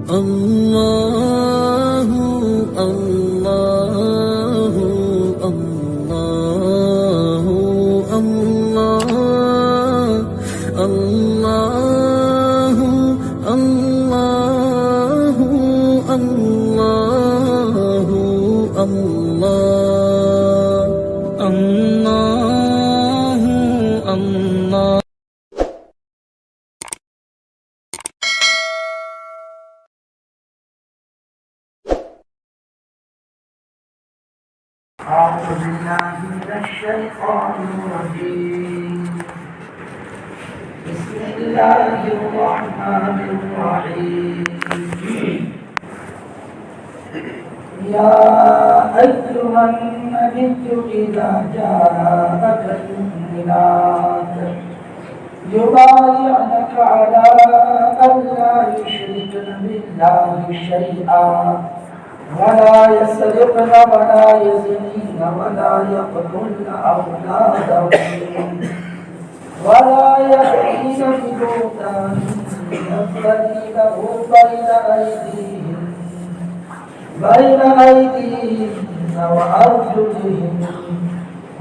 اللہ اللہ اللہ اللہ اللہ اللہ اللہ اللہ اللہ أعوذ بالله من الشيطان الرجيم بسم الله الرحمن الرحيم يا أيها النبي إذا جاءك المؤمنات يبايعنك على أن لا يشركن بالله شيئا ولا يسرقن ولا يزنين ولا يقتلن أولادهن ولا يأتين ببهتان يفترينه بين أيديهن وأرجلهن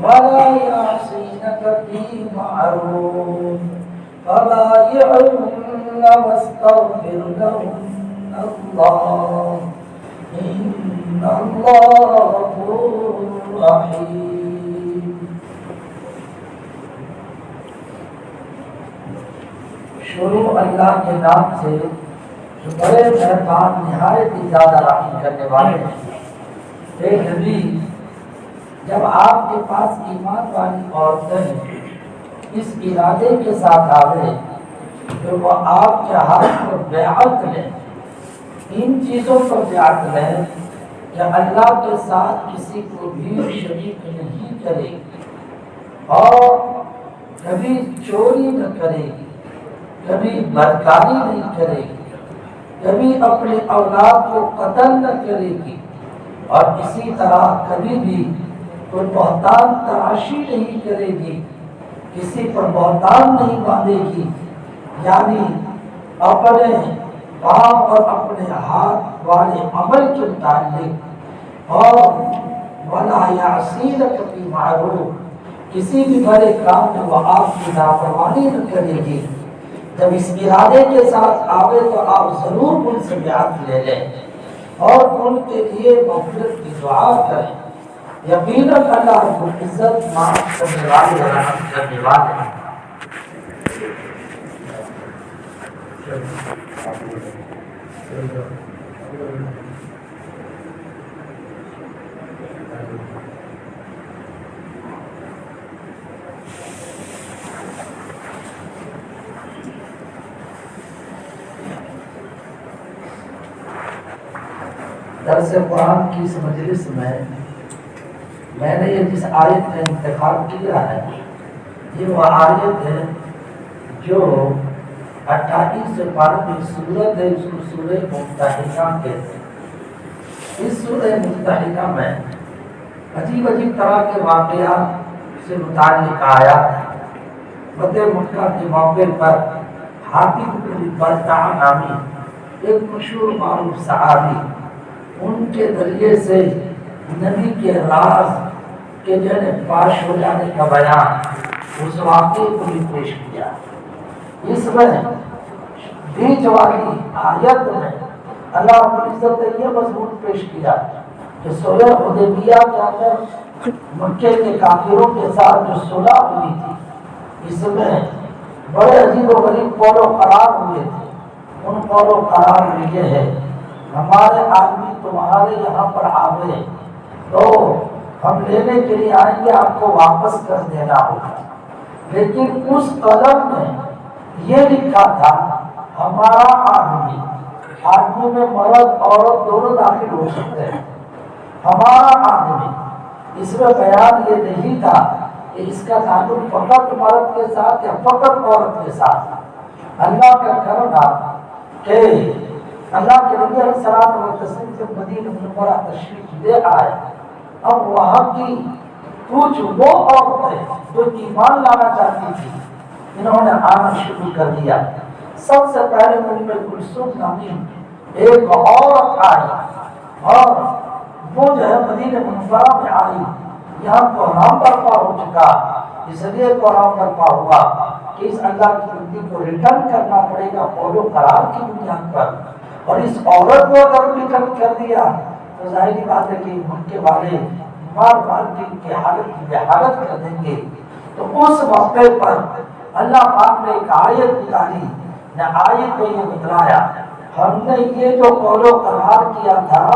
ولا يعصينك في معروف فبايعهن واستغفر لهن الله إن الله غفور رحيم شروع اللہ کے نام سے جو بڑے مہربان نہایت ہی زیادہ رحم کرنے والے ہیں۔ اے نبی، جب آپ کے پاس ایمان والی عورتیں اس ارادے کے ساتھ آوے کہ وہ آپ کے ہاتھ پر بیعت لیں، ان چیزوں پر بیعت لیں کہ اللہ کے ساتھ کسی کو بھی شریک نہیں کرے گی اور کبھی چوری نہ کرے گی، کبھی بدکاری نہیں کرے گی، کبھی اپنے اولاد کو قتل نہ کرے گی، اور اسی طرح کبھی بھی کوئی بہتان تراشی نہیں کرے گی، کسی پر بہتان نہیں باندھے گی، یعنی اپنے پاؤں اور اپنے ہاتھ والے عمل کے متعلق، اور وَلَا يَعْصِينَكَ فِي مَعْرُوفٍ، کسی بھی بڑے کام میں وہ آپ کی نافرمانی نہ کرے گی۔ جب اس ارادے کے ساتھ آوے تو آپ ضرور ان سے بیعت لے لیں اور ان کے لیے مغفرت کی دعا کریں۔ یقیناً اللہ رب العزت معاف کرنے والے اور رحم کرنے والے ہیں۔ درس قرآن کی اس مجلس میں نے یہ جس آیت کا انتخاب کیا ہے، یہ وہ آیت ہے جو 28 سے 12 کی سورت ہے، اس کو سورہ ممتحنہ کہتے ہیں۔ اس سورہ ممتحنہ میں عجیب عجیب طرح کے واقعات سے متعلق آیات ہیں۔ فتح مکہ کے موقع پر حاطب بن بلتعہ نامی ایک مشہور معروف صحابی، ان کے ذریعے سے نبی کے راز کے فاش ہو جانے کا بیان اس واقعے کو بھی پیش کیا۔ اس میں بیچ والی آیت میں اللہ رب العزت نے یہ مضمون پیش کیا کہ صلح حدیبیہ کے اندر مکے کے کافروں کے ساتھ جو صلح ہوئی تھی، اس میں بڑے عجیب و غریب قول و قرار ہوئے تھے۔ ان قول و قرار میں یہ ہے، ہمارے آدمی تمہارے یہاں پر آوے تو ہم لینے کے لیے آئیں گے، آپ کو واپس کر دینا ہوگا، لیکن اس قلم میں یہ لکھا تھا ہمارا آدمی میں مرد عورت دونوں داخل ہو سکتے ہیں، ہمارا آدمی۔ اس میں بیان یہ نہیں تھا کہ اس کا تعلق فقط مرد کے ساتھ یا فقط عورت کے ساتھ۔ اللہ کا کرم تھا کہ اللہ کے نبی علیہ الصلوۃ والتسلیم سے مدینہ منورہ تشریف لے آئے۔ اب وہاں کی کچھ وہ عورتیں جو ایمان لانا چاہتی تھی، انہوں نے آنا شروع کر دیا۔ سب سے پہلے ام کلثوم نامی ایک عورت آئی اور وہ جو ہے مدینہ منورہ میں آئی، یہاں کوحرام برپا ہو چکا، اس لیے کوحرام برپا ہوا کہ اس اللہ کی بندی کو ریٹرن کرنا پڑے گا قول و قرار کی بنیاد پر، اور اس عورت کو اگر ریٹرن کر دیا تو ظاہری بات ہے کہ ملک والے مار کے ان کی حالت کی بحالت کر دیں گے۔ تو اس موقع پر اللہ پاک نے ایک آیت اتاری، نہ آیت کو یہ بتلایا ہم نے یہ جو قول و قرار کیا تھا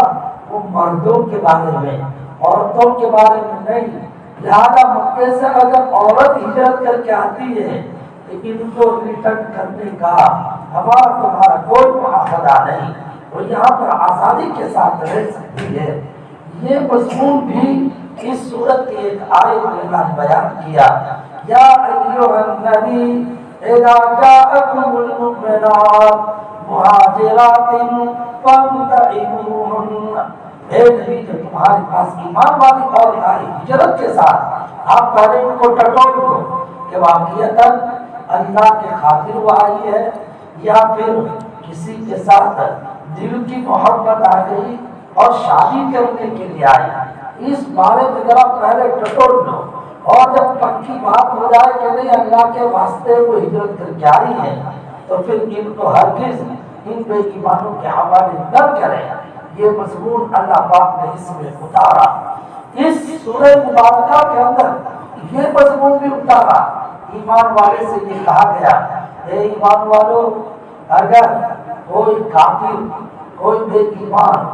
وہ مردوں کے بارے میں، عورتوں کے بارے میں نہیں، لہذا مکے سے اگر عورت ہجرت کر کے آتی ہے تو ان کو ریٹرن کرنے کا ہمارا تمہارا کوئی معاہدہ نہیں، وہ یہاں پر آزادی کے ساتھ رہ سکتی ہے۔ یہ مضمون بھی اس صورت کی ایک آیت میں اللہ نے بیان کیا، یا ایھا النبی اذا جاءکم المؤمنات مہاجرات فامتحنوہن، اے نبی جب تمہارے پاس ایمان والی عورت آئی ہجرت کے ساتھ، آپ پہلے ان کو ٹٹول دو کہ واقعتاً اللہ کے خاطر وہ آئی ہے یا پھر کسی کے ساتھ دل کی محبت آ گئی اور شادی کرنے کے لیے آئی، اس بارے میں ذرا پہلے ٹٹول دو، اور جب پکی بات ہو جائے کہ نہیں اللہ کے واسطے وہ ہجرت کر کے آئی ہے تو پھر ان کو ہرگز ان بے ایمانوں کے حوالے نہ کریں۔ یہ مضمون اللہ پاک نے اس میں اتارا، اس سورہ مبارکہ کے اندر یہ مضمون بھی اتارا۔ ایمان والے سے یہ کہا گیا، اے ایمان والو، اگر کوئی کافر، کوئی بے ایمان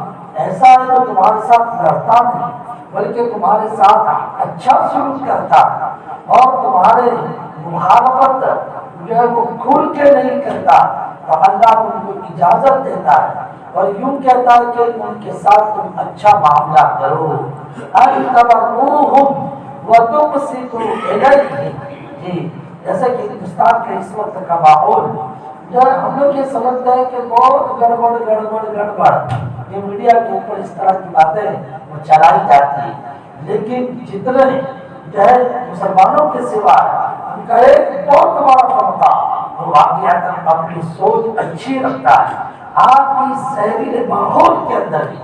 ایسا ہے جو تمہارے ساتھ لڑتا نہیں بلکہ تمہارے ساتھ اچھا سلوک کرتا اور تمہارے مخالفت جو ہے وہ کھل کے نہیں کرتا تو اللہ تم کو اجازت دیتا ہے اور یوں کہتا ہے کہ ان کے ساتھ تم اچھا معاملہ کرو، ان تبروہم وتقسطوا الیہم۔ جی جیسے کہ ہندوستان کے اس وقت کا ماحول جو ہم لوگ یہ سمجھتے ہیں کہ بہت گڑبڑ یہ میڈیا کے اوپر اس طرح کی باتیں وہ چلائی جاتی ہیں، لیکن جتنے جو ہے مسلمانوں کے سوا ان کا ایک بہت بڑا طبقہ وہ واقعات اپنی سوچ اچھی رکھتا ہے۔ آج کی زہریلے ماحول کے اندر بھی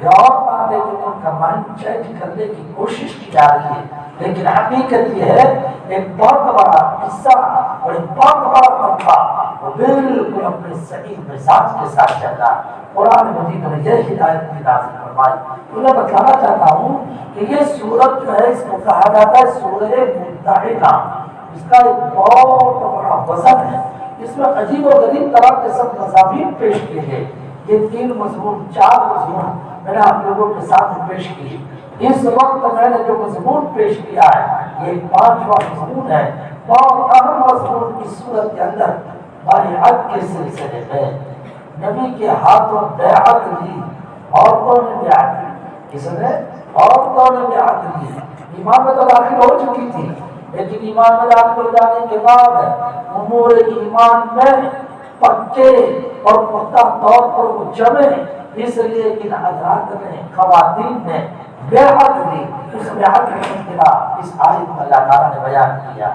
یہ اور بات ہے کہ ان کا مائنڈ چینج کرنے کی کوشش کی جا رہی ہے، لیکن حقیقت یہ ہے ایک بہت بڑا حصہ اور ایک بہت بڑا طبقہ وہ بالکل اپنے صحیح مزاج کے ساتھ چلتا ہے۔ قرآن مجید میں یہ ہدایت بھی نازل فرمائی۔ تو میں بتانا چاہتا ہوں کہ یہ سورت جو ہے اس کو کہا جاتا ہے سورہ ممتحنہ، اس کا ایک بہت بڑا وزن ہے، اس میں عجیب و غریب طرح کے سب مضامین پیش کیے گئے۔ یہ 3 مضمون 4 مضمون میں نے آپ لوگوں کے ساتھ پیش کیے۔ اس وقت میں نے جو مضمون پیش کیا ہے یہ 5واں مضمون ہے، بہت اہم مضمون اس سورت کے اندر بیعت کے سلسلے میں۔ نبی کے ہاتھوں بیعت لی، عورتوں نے بیعت لی، کس نے؟ عورتوں نے بیعت لی۔ ایمان میں تو داخل ہو چکی تھی لیکن ایمان میں داخل ہو جانے کے بعد امور ایمان میں پکے اور پختہ طور پر وہ جمے، اس لیے ان حضرات نے خواتین نے بیعت لی۔ اس بیعت کا تذکرہ اس آیت میں اللہ تعالیٰ نے بیان کیا۔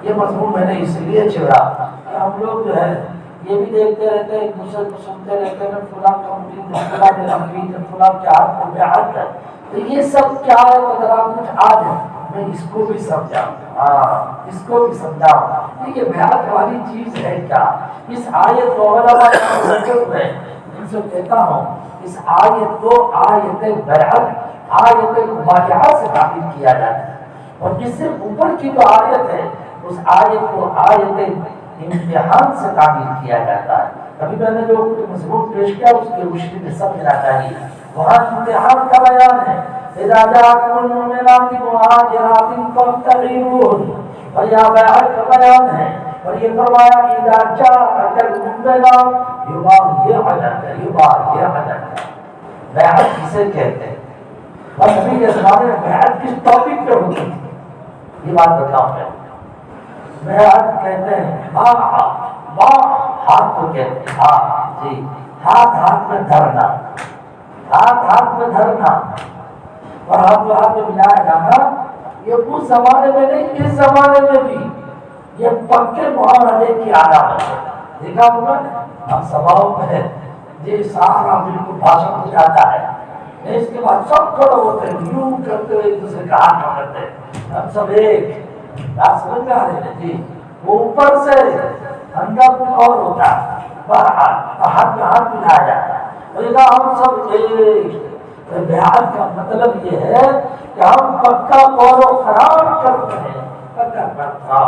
یہ مضمون میں نے اس لیے چھیڑا کہ ہم لوگ جو ہے یہ بھی دیکھتے رہتے ہیں، ایک دوسرے کو سنتے رہتے ہیں، فلاں کا مرید ہے، فلاں میرا مرید ہے، فلاں کے ہاتھ میں بیعت ہے، تو یہ سب کیا ہے؟ اگر آپ کچھ آج میں اس کو بھی سمجھاؤں، اس کو بھی سمجھاؤں یہ بیعت والی چیز ہے کیا؟ اس آیت کو علماء میں ان سے کہتا ہوں اس آیت کو آیت بیعت، آیت مبایعہ سے تعبیر کیا جاتا ہے، اور جس سے اوپر کی جو آیت ہے اس آیت کو آیت امتحان سے تعبیر کیا جاتا ہے۔ ابھی میں نے جو مضمون پیش کیا اس کی روشنی میں سمجھنا چاہیے، وہاں امتحان کا بیان ہے، اذا جاءکم المؤمنات مہاجرات فامتحنوہن، اور یہاں بیعت کا بیان ہے، اور یہ فرمایا اذا جاءک المؤمنات یبایعنک۔ بیعت کسے کہتے ہیں؟ اور نبی کے زمانے میں بیعت کس ٹاپک پہ ہوتی تھی یہ بات بتاؤں میں۔ بیعت کہتے ہیں ہاتھ کو کہتے ہیں، ہاتھ، جی ہاتھ میں دھرنا، ہاتھ میں دھرنا اور ہاتھ میں ملایا جانا، یہ اس زمانے میں نہیں اس زمانے میں بھی یہ پکے معاہدے کی علامت ہے۔ دیکھا ہوگا ہم سبھاؤں میں یہ سارا بالکل بھاشن ہو جاتا ہے. اس کے بعد سب کھڑے ہوتے ہیں, یوں کرتے ہوئے ایک دوسرے کا ہاتھ پکڑتے ہیں, ہم سب ایک. آپ سمجھ میں آ رہے ہیں جی؟ وہ اوپر سے اندر کچھ اور ہوتا ہے, باہر ہاتھ میں ہاتھ ملایا جاتا ہے. ہم سب ایک. بیعت کا مطلب یہ ہے کہ ہم پکا قول و قرار کرتے ہیں, پکا پکا.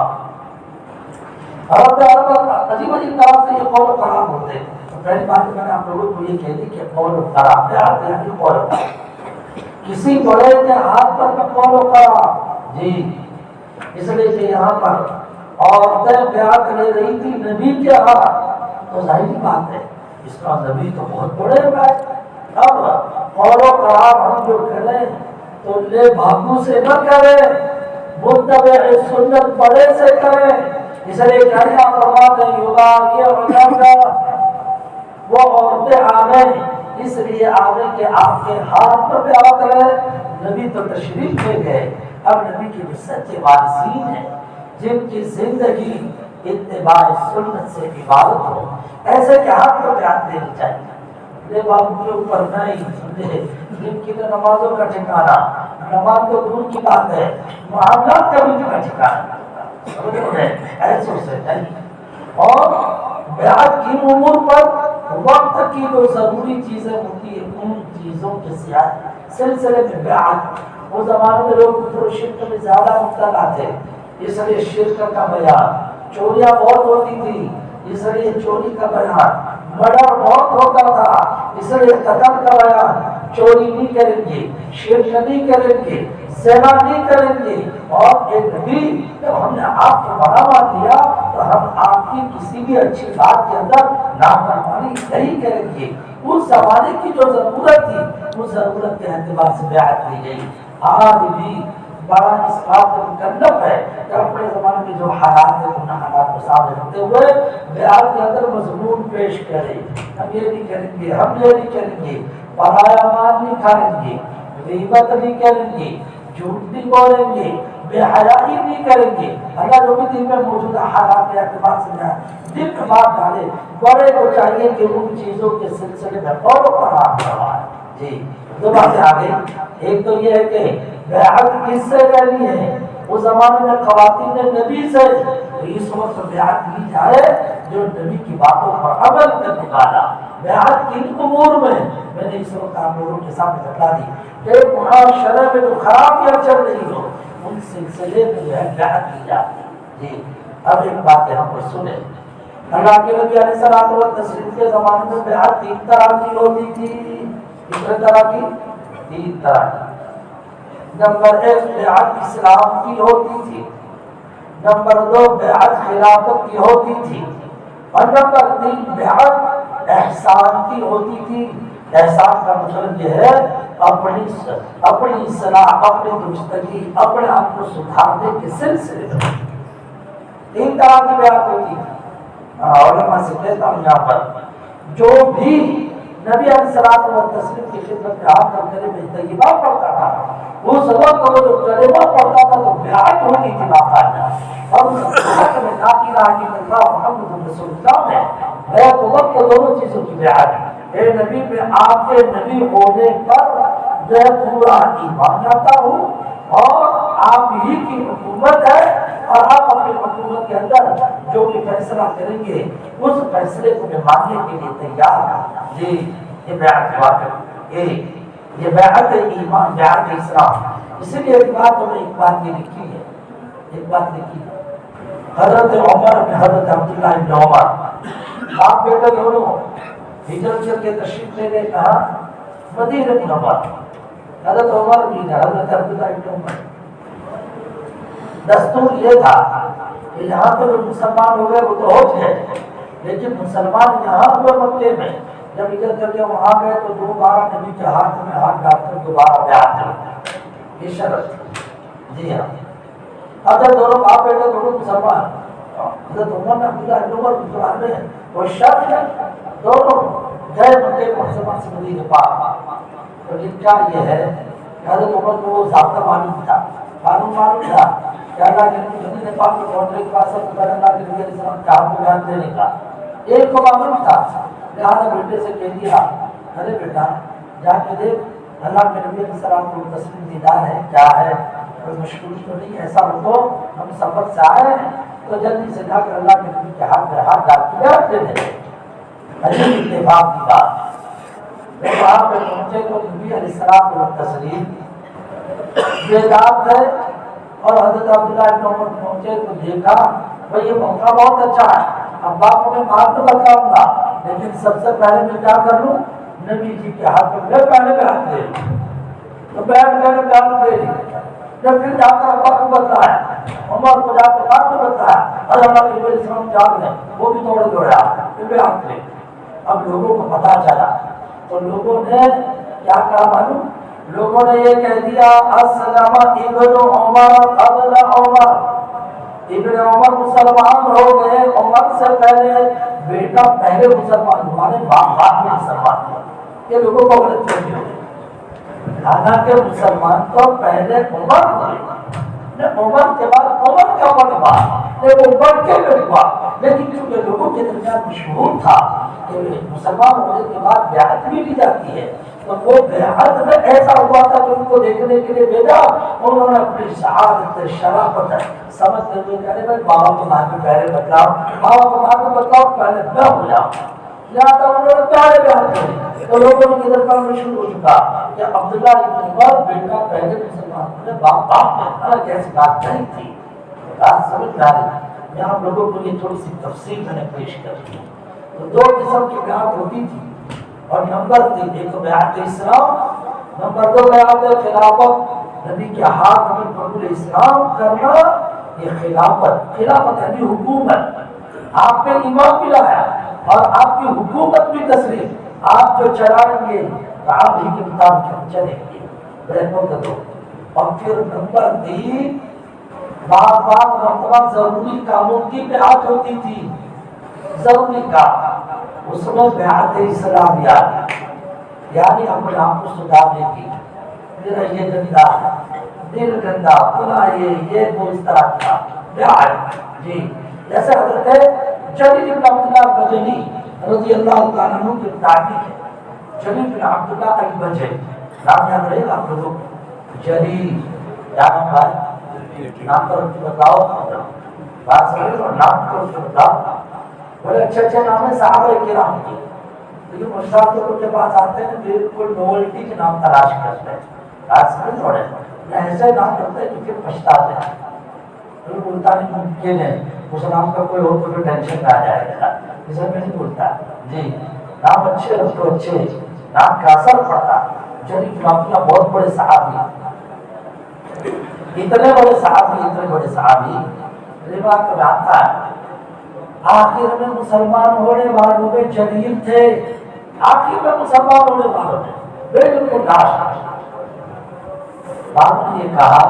عرب عجیب عجیب طرح سے یہ قول و قرار ہوتے ہیں. پہلی بات میں نے آپ لوگوں کو یہ کہہ دی کہ قول و قرار بیعت یعنی قول و قرار. کسی بڑے کے ہاتھ پر کا قول و قرار جی. اس لیے کہ یہاں پر عورتیں بیعت لے رہی تھی نبی کے ہاتھ, تو ظاہری بات ہے اس کا نبی تو بہت بڑے ہیں. اب قول و قرار ہم جو کریں تو لے بھاگو سے نہ کریں, متبع سنت بڑے سے کریں. اس لیے کیا فرماتے ہیں یوگا یہ ہوگا وہ عورتیں آ گئیں, اس لیے آ گئے کہ آپ کے ہاتھ پر بیعت ہے. نبی تو تشریف لے گئے. اب نبی کے جو سچے وارثین ہیں جن کی زندگی اتباع سنت سے عبارت ہو, ایسے کے ہاتھ پر بیعت دینی چاہیے. بابو کے اوپر نہیں سمجھے, جن کی تو نمازوں کا ٹھکانا, نماز تو دور کی بات ہے, معاملات کا بھی کا ٹھکانا ایسے سے نہیں. اور بیعت کی امور پر وقت کی جو ضروری چیزیں ہوتی ہیں ان چیزوں کے سلسلے میں بیعت. وہ زمانے میں لوگ شرک میں زیادہ مبتلا تھے, اس لیے شرک کا بیان. چوریاں بہت ہوتی تھی, اس لیے چوری کا بیان. مرڈر بہت ہوتا تھا, اس لیے قتل کا بیان. چوری نہیں کریں گے, شرک نہیں کریں گے, زنا نہیں کریں گے. اور ایک نبی جب ہم نے آپ کو بڑا مان لیا تو ہم آپ کی کسی بھی اچھی بات کے اندر نافرمانی نہیں کریں گے. اس زمانے کی جو ضرورت تھی اس ضرورت کے اعتبار سے بیعت کی گئی. آج بھی بڑا اس بات کا مکلف ہے کہ اپنے زمانے میں جو حالات ہیں ان حالات کو سامنے رکھتے ہوئے بیعت کے اندر مضمون پیش کرے. ہم یہ نہیں کریں گے, ہم یہ نہیں کریں گے, پرایا مال نہیں کھائیں گے, غیبت نہیں کریں گے, جھوٹ نہیں بولیں گے, بے حیائی نہیں کریں گے. اللہ جو بھی دن میں موجودہ حالات کے اعتبار سے دل میں بات ڈالے, بڑے کو چاہیے کہ ان چیزوں کے سلسلے میں غور و فکر کروائے. جی دو باتیں آ گئی. ایک تو یہ ہے کہ بیعت کس سے کرنی ہے. اس زمانے میں خواتین نبی سے, تو اس وقت بیعت کی جائے جو نبی کی باتوں پر عمل کرنے والا. بیعت کن امور میں نے اس وقت آپ لوگوں کے سامنے بتا دی کہ معاشرے میں جو خرابیاں چل رہی ہو ان سلسلے میں جو ہے بیعت کی جاتی ہے. جی اب ایک بات ہے, ہم کو سنیں. اللہ کے نبی علیہ الصلوۃ والتسلیم کے زمانے میں بیعت 3 طرح کی ہوتی تھی. کتنے طرح کی؟ 3 طرح کی. نمبر 1 بیعت اسلام کی ہوتی تھی. نمبر 2 بیعت خلافت کی ہوتی تھی. اور نمبر 3 بیعت احسان کی ہوتی تھی. احسان کا مطلب یہ ہے اپنی اصلاح, اپنی درستگی, اپنے آپ کو سدھارنے کے سلسلے میں 3 طرح کی بیعت ہوتی تھی. علماء سے کہتا ہوں یہاں پر جو بھی نبی علیہ الصلوۃ والتسلیم کی خدمت میں آپ کا کلمہ طیبہ پڑھتا تھا, اس وقت وہ جو کلمہ پڑھتا تھا تو بیعت ہوتی تھی باقاعدہ. اور اس وقت میں لا الہ الا اللہ محمد رسول اللہ ہے, بیعت وقت دونوں چیزوں کی بیعت. اے نبی میں آپ کے نبی ہونے پر میں پورا ایمان لاتا ہوں, اور آپ ہی کی حکومت ہے, اور آپ اپنی حکومت کے اندر جو بھی فیصلہ کریں گے اس فیصلے کو میں ماننے کے لیے تیار ہوں. جی یہ بیعت واقع یہ بیعت ایمان, بیعت اسلام. اسی لیے ایک بات یہ لکھی ہے, ایک بات لکھی ہے. حضرت عمر نے حضرت عبداللہ ابن عمر باپ بیٹے دونوں ہجرت کر کے تشریف لے گئے کہاں؟ مدینہ منورہ. حضرت عمر بھی نے, حضرت عبداللہ ابن عمر. دستور یہ تھا کہ یہاں پہ جو مسلمان ہو گئے وہ تو ہو گئے, لیکن مسلمان یہاں ہوئے مکے میں, جب ہجرت کر کے وہاں گئے تو دوبارہ نبی کے ہاتھ میں ہاتھ ڈال کر دوبارہ بیعت کریں, یہ شرط. جی ہاں, اگر دونوں باپ بیٹے دونوں مسلمان, حضرت عمر نے عبداللہ ابن عمر مسلمان میں وہ شرط ہے دونوں گئے مکے مسلمان سے مدینہ پاک. تو لکھا یہ ہے کہ حضرت عمر کو وہ ضابطہ معلوم تھا کہ اللہ کے نبی مدینہ پاک کے پہنچنے کے بعد سب اللہ کے نبی علیہ السلام کا ہاتھ میں بیعت دینے کا. ایک کو معلوم تھا لہٰذا بیٹے سے کہہ دیا ارے بیٹا جا کے دیکھ اللہ کے نبی علیہ السلام کو تسلیم دیدار ہے کیا ہے، کوئی مشکل تو نہیں، ایسا ہو تو ہم سفر سے آئے ہیں تو جلدی سے جا کر اللہ کے نبی کے ہاتھ میں ہاتھ ڈال کے بیٹھ دے دیں۔ عجیب اتفاق کی بات، جب وہاں پہ پہنچے تو نبی علیہ السلام کو تسلیم بیدار تھے اور حضرت عبداللہ ابن عمر پہنچے تو دیکھا بھائی یہ موقع بہت اچھا ہے، اب باپ کو میں بات تو بتاؤں گا لیکن سب سے پہلے میں کیا کر لوں، نبی جی کے ہاتھ میں پہلے میں ہاتھ دے لوں، تو بیٹھ کر ہاتھ دے لی، جب پھر جا کر ابا کو بتایا، عمر کو جا کر بات کو بتایا اور اللہ کے نبی اسلام جاگ گئے، وہ بھی توڑ دوڑا پھر ہاتھ دے۔ اب لوگوں کو پتا چلا تو لوگوں نے کیا کہا معلوم، لوگوں نے یہ کہہ دیا اسلم ابن عمر قبل عمر، ابن عمر مسلمان ہو گئے عمر سے پہلے، بیٹا پہلے مسلمان ہوا نے باپ بعد میں مسلمان ہوا۔ یہ لوگوں کو غلط فہمی ہو گئی، حالانکہ مسلمان تو پہلے عمر ہوئے، عمر کے بعد عمر کا مرتبہ وہ بڑھ کے ہوا، لیکن چونکہ لوگوں کے درمیان مشہور تھا کہ مسلمان ہونے کے بعد بیعت بھی دی جاتی ہے، تو وہ بیعت میں ایسا ہوا تھا کہ ان کو دیکھنے کے لیے بھیجا، انہوں نے اپنی شہادت شرافت سمجھتے ہوئے کہنے بھائی بابا کو مار کے پہلے بتلاؤ، بابا کو مار کے بتلاؤ پہلے میں ہو جاؤں، لہٰذا انہوں نے پہلے بیعت کی، تو لوگوں نے ادھر کا مشہور ہو چکا کہ عبداللہ ابن عمر بیٹا پہلے مسلمان ہوئے، باپ میں ایسی بات نہیں تھی۔ بات سمجھ میں آ رہی، یہاں لوگوں کو یہ تھوڑی سی تفصیل میں نے پیش کر دی۔ تو دو قسم کی بیعت ہوتی تھی، اور نمبر 3 ایک بیعت اسلام، نمبر 2 بیعت خلافت، نبی کے ہاتھ میں قبول اسلام کرنا، یہ خلافت یعنی حکومت، آپ پہ ایمان بھی لایا اور آپ کی حکومت بھی تسلیم، آپ جو چلائیں گے تو آپ ہی کے مطابق ہم چلیں گے، رحمت دو۔ اور پھر نمبر 3 بات مرتبہ ضروری کاموں کی بیعت ہوتی تھی، ضروری کام، اس میں بیعت اسلامیات، یعنی اپنے آپ کو سدھارنے کی، میرا یہ گندا ہے، دل گندا، پورا یہ وہ اس طرح کا بیعت، جی جیسے حضرت جریر بن عبداللہ بجلی رضی اللہ تعالیٰ عنہ کی تعریف ہے، جریر بن عبداللہ البجلی، نام یاد رہے گا آپ لوگوں کو، جریر کیا نام ہے، نام پر بتاؤ، بات سمجھ لو، نام پر بتاؤ، بڑے اچھے اچھے نام ہیں صحابہ کرام کے، لیکن مشاہدوں کے پاس آتے ہیں بالکل نوولٹی کے نام تلاش کرتے ہیں، بات سمجھ لو، یا ایسے نام کرتے ہیں کہ پھر پچھتاتے ہیں، پھر بولتا نہیں ممکن ہے اس نام کا کوئی ہو تو پھر ٹینشن میں آ جائے گا، اسے میں نہیں بولتا، جی نام اچھے رکھو، اچھے نام کا اثر پڑتا۔ جریر بن عبداللہ بہت بڑے صحابی، اتنے بڑے صحابی روایت میں آتا ہے آخر میں مسلمان ہونے والوں میں جریر تھے، آخر میں مسلمان ہونے والوں میں بالکل لاش۔ بعد نے یہ کہا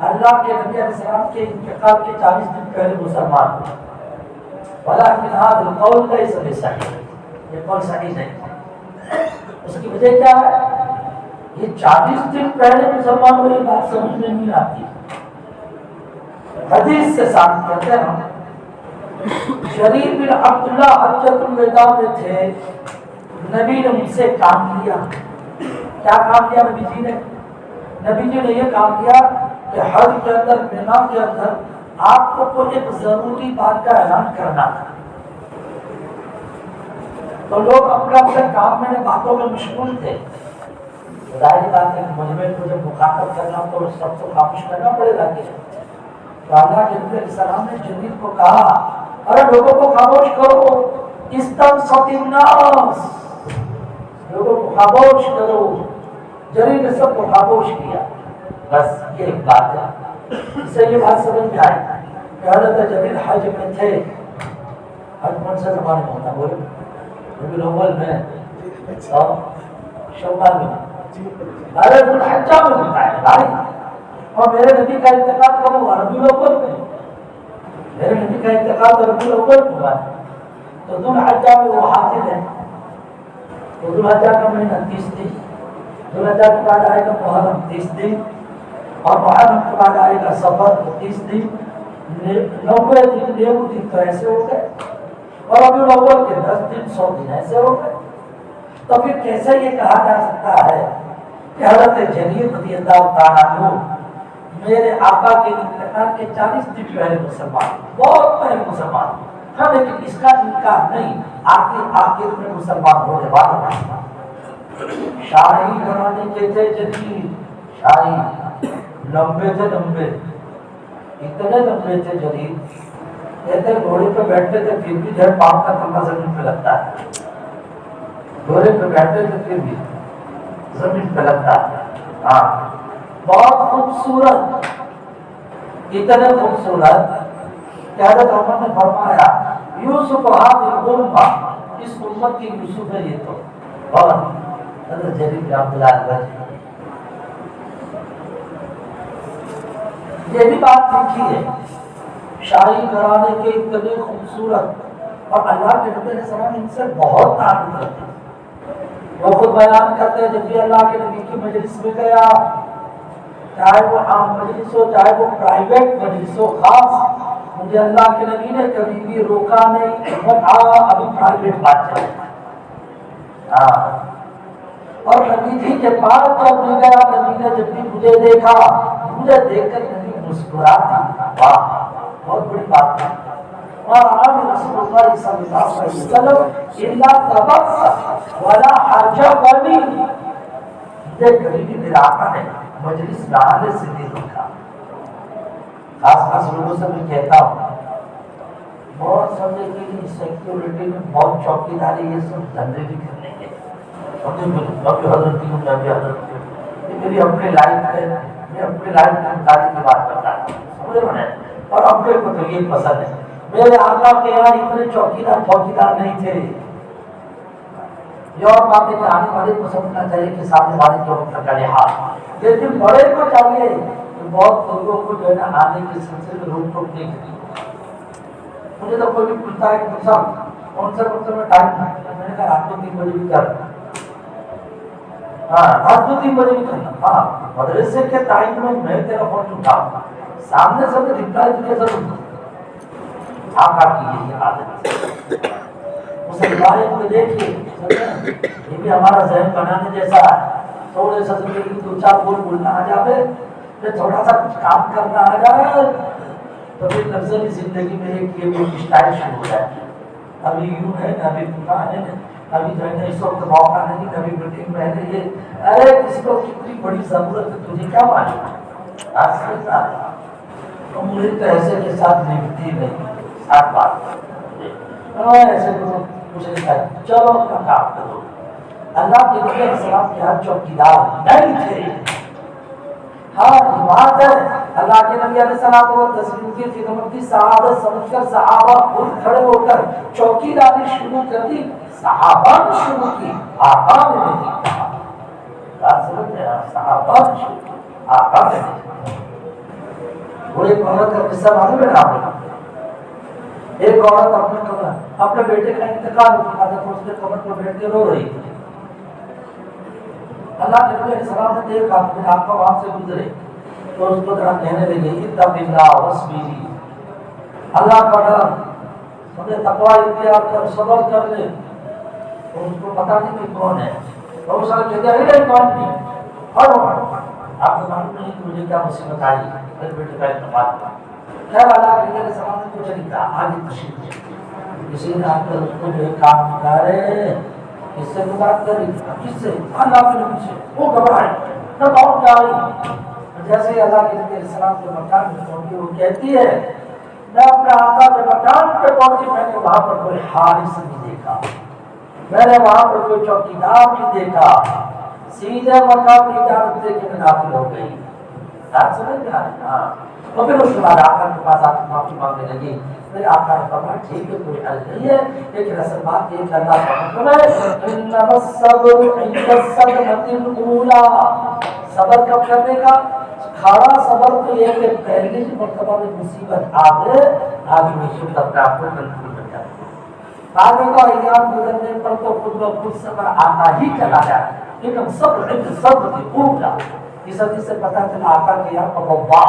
اللہ کے نبی علیہ السلام کے انتقال کے 40 دن پہلے مسلمان ہوئے، ولیکن هذا القول ليس بصحیح، یہ قول صحیح نہیں۔ اس کی وجہ کیا ہے؟ یہ 40 دن پہلے مسلمان ہوئے، بات سمجھ میں نہیں آتی۔ حدیث سے ثابت کرتے ہیں جریر بن عبداللہ حجۃ الوداع میں تھے، نبی نے ان سے کام لیا۔ کیا کام لیا نبی جی نے؟ نبی جی نے یہ کام کیا کہ حج کے اندر، مینا کے اندر آپ کو ایک ضروری بات کا اعلان کرنا تھا، تو لوگ اپنے اپنے کام میں باتوں میں مشغول تھے، ظاہر بات ہے کہ مجمع کو جب مخاطب کرنا تو سب کو خاموش کرنا پڑے گا، کہ تو اللہ کے نبی علیہ السلام نے جریر کو کہا ارے لوگوں کو خاموش کرو، استنصت الناس، لوگوں کو خاموش کرو۔ جریر نے سب کو خاموش کیا، بس یہ ایک بات ہے۔ اس سے یہ بات سمجھ میں آئی کہ حضرت جریر حج میں تھے، حج کون سے زمانے میں ہوتا بولے؟ ربیع الاول میں اور شوال میں، ارے ذو الحجہ میں ہوتا ہے بھائی، اور میرے نبی کا انتقال کب ہوا؟ ربیع الاول میں، میرے نبی کا انتقال ربیع الاول میں ہوا ہے، تو ذو الحجہ میں وہ حاضر ہے، تو ذو الحجہ کا مہینہ 30 دن، ذو الحجہ کے بعد آئے گا محرم 30 دن، اور محرم کے بعد آئے گا صفر 30 دن، 90 دن 90 دن تو ایسے ہو گئے، اور ربیع الاول کے 10 دن 100 دن ایسے ہو گئے. تو پھر کیسے یہ کہا جا سکتا ہے کہ حضرت جریر رضی اللہ تعالیٰ عنہ میرے آقا کے انتقال کے 40 دن پہلے مسلمان، بہت پہلے مسلمان. ہاں لیکن اس کا انکار نہیں، آخر میں مسلمان ہونے والا تھا. شاہی گھرانے کے تھے جریر، شاہی لمبے تھے، لمبے اتنے لمبے تھے جریر، کہتے گھوڑے پہ بیٹھتے تھے پھر بھی جو ہے پاؤں کا تلوا زمین پہ لگتا ہے. گھوڑے پہ بیٹھتے تھے پھر بھی زمین پہ لگتا ہے. ہاں بہت خوبصورت، اتنے خوبصورت کہ حضرت عمر نے فرمایا یوسف هذه الامه، اس امت کی یوسف ہے یہ تو. اور حضرت جریر بن عبد اللہ یہ بھی بات لکھی ہے، شاہی گھرانے کے اتنے خوبصورت، اور اللہ کے نبی علیہ السلام ان سے بہت تعلق کرتے ہیں. وہ خود بیان کرتے ہیں جب بھی اللہ کے نبی کی مجلس میں گیا، چاہے وہ عام مجلس ہو چاہے وہ پرائیویٹ مجلس ہو، خاص مجھے اللہ کے نبی نے کبھی بھی روکا نہیں، ابھی پرائیویٹ بات چلے. اور نبی جی کے پاس جب بھی گیا، نبی نے جب بھی مجھے دیکھا، مجھے دیکھ کر نبی مسکراتی. واہ بہت بڑی بات ہے. اور آج رسول اللہ صلی اللہ علیہ وسلم الا تبسم ولا حجبنی، مجھے کبھی بھی میرا آقا نے مجلس میں آنے سے نہیں روکا. خاص خاص لوگوں سے میں کہتا ہوں، بہت سمجھے کہ سیکیورٹی میں بہت چوکیداری یہ سب دھندے بھی کرنے کے، حضرت یہ میری اپنی لائف ہے، میں اپنی لائف میں کی بات کرتا ہوں، سمجھے میں. اور اپنے کو تو یہ پسند ہے. میرے آقا کے یہاں اتنے چوکیدار نہیں تھے. یہ اور باتیں کہ آنے والے کو سمجھنا چاہیے کہ سامنے والے کے وقت کا لحاظ، لیکن بڑے کو چاہیے کہ بہت لوگوں کو جو ہے نا آنے کے سلسلے میں روک ٹوک نہیں کرنی. مجھے تو کوئی بھی پوچھتا ہے کہ صاحب کون سے میں ٹائم، میں نے کہا رات کو 3 بجے بھی کر، ہاں رات کو 3 بجے بھی کرنا. ہاں مدرسے کے ٹائم میں تیرا فون اٹھاؤں گا، سامنے سے میں ریپلائی تجھے ضرور دوں. آقا کی یہی عادت ہے. اسے روایت کو دیکھیے، یہ بھی ہمارا ذہن بنانے جیسا ہے. تھوڑے سے زندگی 2-4 بول بولنا آ جائے، پھر تھوڑا سا کچھ کام کرنا آ جائے تو پھر نظری زندگی میں ایک یہ اسٹائل شروع ہو جائے. ابھی یوں ہے نہ ابھی پورا ہے، ابھی جو ہے نا اس وقت موقع نہیں، کبھی میٹنگ میں ہے یہ، ارے کسی کو کتنی بڑی ضرورت ہے تجھے کیا معلوم ہے. آج سمجھتا ہے مجھے تو ایسے کے ساتھ نبھتی نہیں. ساتھ بات ایسے کچھ نہیں کہا، چلو اپنا کام کرو. اللہ کے نبی علیہ السلام کے ہر چوکیدار نہیں تھے. ہاں بات ہے اللہ کے نبی علیہ السلام کو تسلیم کی خدمت کی سعادت سمجھ کر صحابہ خود کھڑے ہو کر چوکیداری شروع کر دی. صحابہ نے شروع کی، آقا نے نہیں کہا. بات سمجھ رہے ہیں؟ صحابہ نے شروع کی، آقا نے نہیں کہا. وہ ایک عورت کا قصہ معلوم ہے آپ کو؟ ایک عورت اپنے بیٹے کا انتقال ہو چکا تھا تو اس نے قبر پر بیٹھ کے رو رہی تھی. اللہ کے نبی علیہ السلام نے دیکھا کہ آپ کا وہاں سے گزرے تو اس کو ذرا کہنے لگے اتق اللہ واصبری، اللہ کا ڈر، سمجھے تقوی اختیار کر، صبر کر لے. تو اس کو پتا نہیں کہ کون ہے، تو اس نے کہا ارے کون تھی، آپ کو معلوم نہیں کہ مجھے کیا مصیبت آئی، میرے بیٹے کا انتقال ہوا. خیر اللہ کے نبی علیہ السلام نے کچھ نہیں کہا، آگے تشریف کسی نے آ کر اس کو جو کام نکالے، کس سے بات کری، کس سے؟ اللہ کے نبی سے. وہ گھبرائے نہ پہنچ جائے. جیسے اللہ کے نبی علیہ السلام کے مکان میں پہنچی، وہ کہتی ہے میں اپنے آقا کے مکان پہ پہنچی، میں نے وہاں پر کوئی حارس نہیں دیکھا، میں نے وہاں پر کوئی چوکیدار نہیں دیکھا، سیدھے مکان کی اجازت دے کے میں داخل ہو گئی. بات سمجھ میں آ رہی؟ ہاں. اور پھر اس کے بعد آقا کے پاس آ کے معافی مانگنے لگی. پھر آقا نے فرمایا ٹھیک ہے کوئی حل نہیں ہے، لیکن اصل بات یہ کہ اللہ کا حکم ہے انما الصبر عند الصدمة الأولى. صبر کب کرنے کا؟ کھڑا صبر تو یہ کہ پہلی مرتبہ میں مصیبت آ گئے، آگے مصیبت اپنے آپ کو کنٹرول کر جاتی ہے. آگے کا ایام گزرنے پر تو خود بخود صبر آتا ہی چلا جائے، لیکن صبر عند الصدمة الأولى. اس حدیث سے پتہ چلا آقا کے یہاں پر وبا،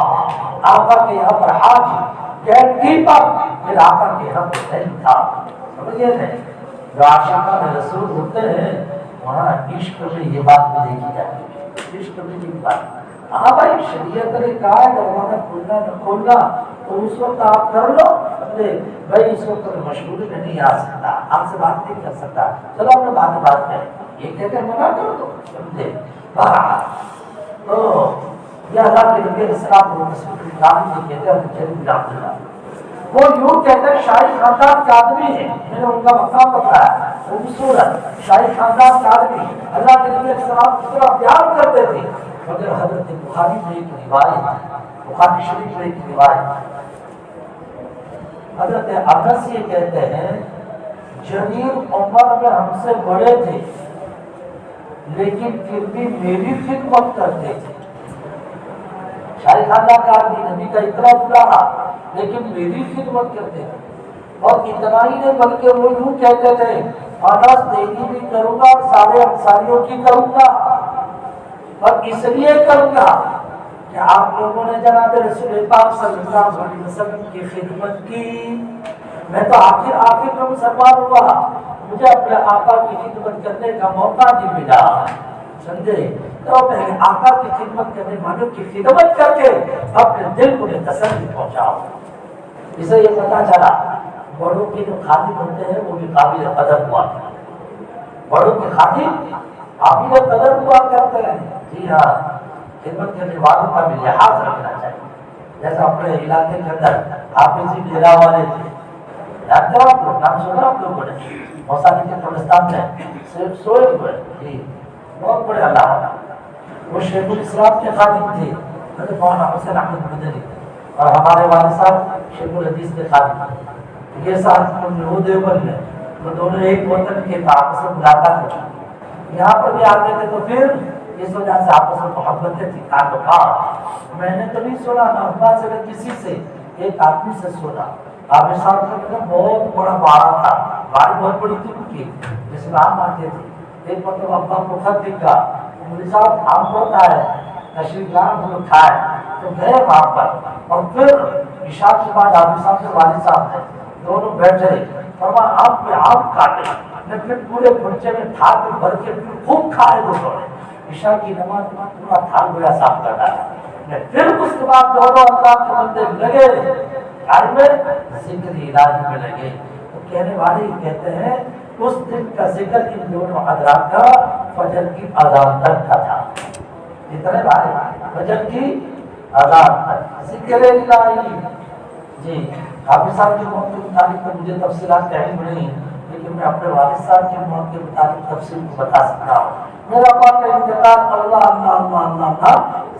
آقا کے یہاں پر حاجی، گیٹ کیپر، پھر آقا کے یہاں پر نہیں تھا. اور یہ نہیں جو عاشقان رسول ہوتے ہیں وہاں عشق میں یہ بات بھی دیکھی جاتی ہے، عشق میں یہ بات۔ ہاں بھائی شریعت نے کہا ہے دروازہ کھولنا نہ کھولنا تو اس وقت آپ کر لو، بھائی اس وقت مشغولی میں نہیں آ سکتا، آپ سے بات نہیں کر سکتا، چلو اپنے بات کریں، یہ کہہ کر منع کر دو، سمجھے؟ تو یہ اللہ کے نبی علیہ السلام کو مسلم کہتے ہیں وہ یوں کہتے ہیں شاہی خاندان کا آدمی ہے، میں نے ان کا مقام بتایا خوبصورت شاہی خاندان کا آدمی اللہ کے نبی علیہ السلام کو اتنا پیار کرتے تھے، مگر حضرت بخاری میں ایک روایت، بخاری شریف میں ایک روایت، حضرت انس یہ کہتے ہیں جلیل عمر میں ہم سے بڑے تھے لیکن پھر بھی میری خدمت کرتے تھے، شاہی خاندان کا آدمی نبی کا اتنا بلا لیکن میری خدمت کرتے تھے، اور اتنا ہی نہیں بلکہ وہ یوں کہتے تھے انس تیری بھی کروں گا اور سارے انصاریوں کی کروں گا، اور اس لیے کروں گا کہ آپ لوگوں نے جناب رسول پاک صلی اللہ علیہ وسلم کی خدمت کی، میں تو آخر میں مسلمان ہوا، مجھے اپنے آقا کی خدمت کرنے کا موقع نہیں ملا، سمجھے؟ تو میں آقا کی خدمت کرنے والوں کی خدمت کر کے اپنے دل کو تسلی پہنچاؤ۔ اسے یہ پتا چلا بڑوں کے جو خادم ہوتے ہیں وہ بھی قابل قدر ہوا کرتے ہیں، بڑوں کے خادم قابل قدر ہوا کرتے ہیں، جی ہاں، خدمت کرنے والوں کا بھی لحاظ رکھنا چاہیے، جیسا اپنے علاقے کے اندر حافظی ڈیرا والے تھے، جانتے ہو آپ لوگ، نام سنا آپ لوگوں نے، موسیٰ کے قبرستان میں صرف سوئے ہوئے، جی بہت بڑے علامہ، وہ شیخ الاسلام کے خادم تھے حضرت مولانا حسین احمد مدنی، اور ہمارے والد صاحب شیخ الحدیث کے خادم، یہ ساتھ وہ دیوبند میں، وہ دونوں ایک وطن کے آپس میں ملاقات ہوئی، یہاں پر بھی آتے تھے تو پھر اس وجہ سے آپس میں محبتیں تھی، تعلقات۔ میں نے کبھی سنا نہ ابا سے نہ کسی سے، ایک آدمی سے سنا، عامر صاحب کا بہت بڑا بارہ تھا، باری بہت بڑی تھی ان کی، جس میں آم آتے تھے، ایک مطلب ابا کو خط لکھا، مولوی صاحب آم ہوتا ہے تشریف لائیں ہم لوگ کھائے، تو گئے وہاں پر، اور پھر عشاء کے بعد عامر صاحب کے والد صاحب تھے، دونوں بیٹھے فرمایا آپ پہ آپ کاٹے، میں پھر پورے بچے میں تھال میں بھر کے خوب کھائے دونوں نے، عشاء کی نماز میں پورا تھال گویا صاف کر ڈالا، پھر اس کے بعد دونوں اللہ کے بندے لگے میں ذکر الہی میں لگے، تو کہنے والے کہتے ہیں اس دن کا ذکر ان دونوں حضرات کا فجر کی اذان تک کا تھا، اتنے بھائی فجر کی اذان تک ذکر الہی۔ جی حافظ صاحب کی موت کے مطابق تو مجھے تفصیلات کا علم نہیں، لیکن میں اپنے والد صاحب کی موت کے مطابق تفصیل کو بتا سکتا ہوں۔ میرا باپ کا انتقال اللہ اللہ اللہ اللہ اللہ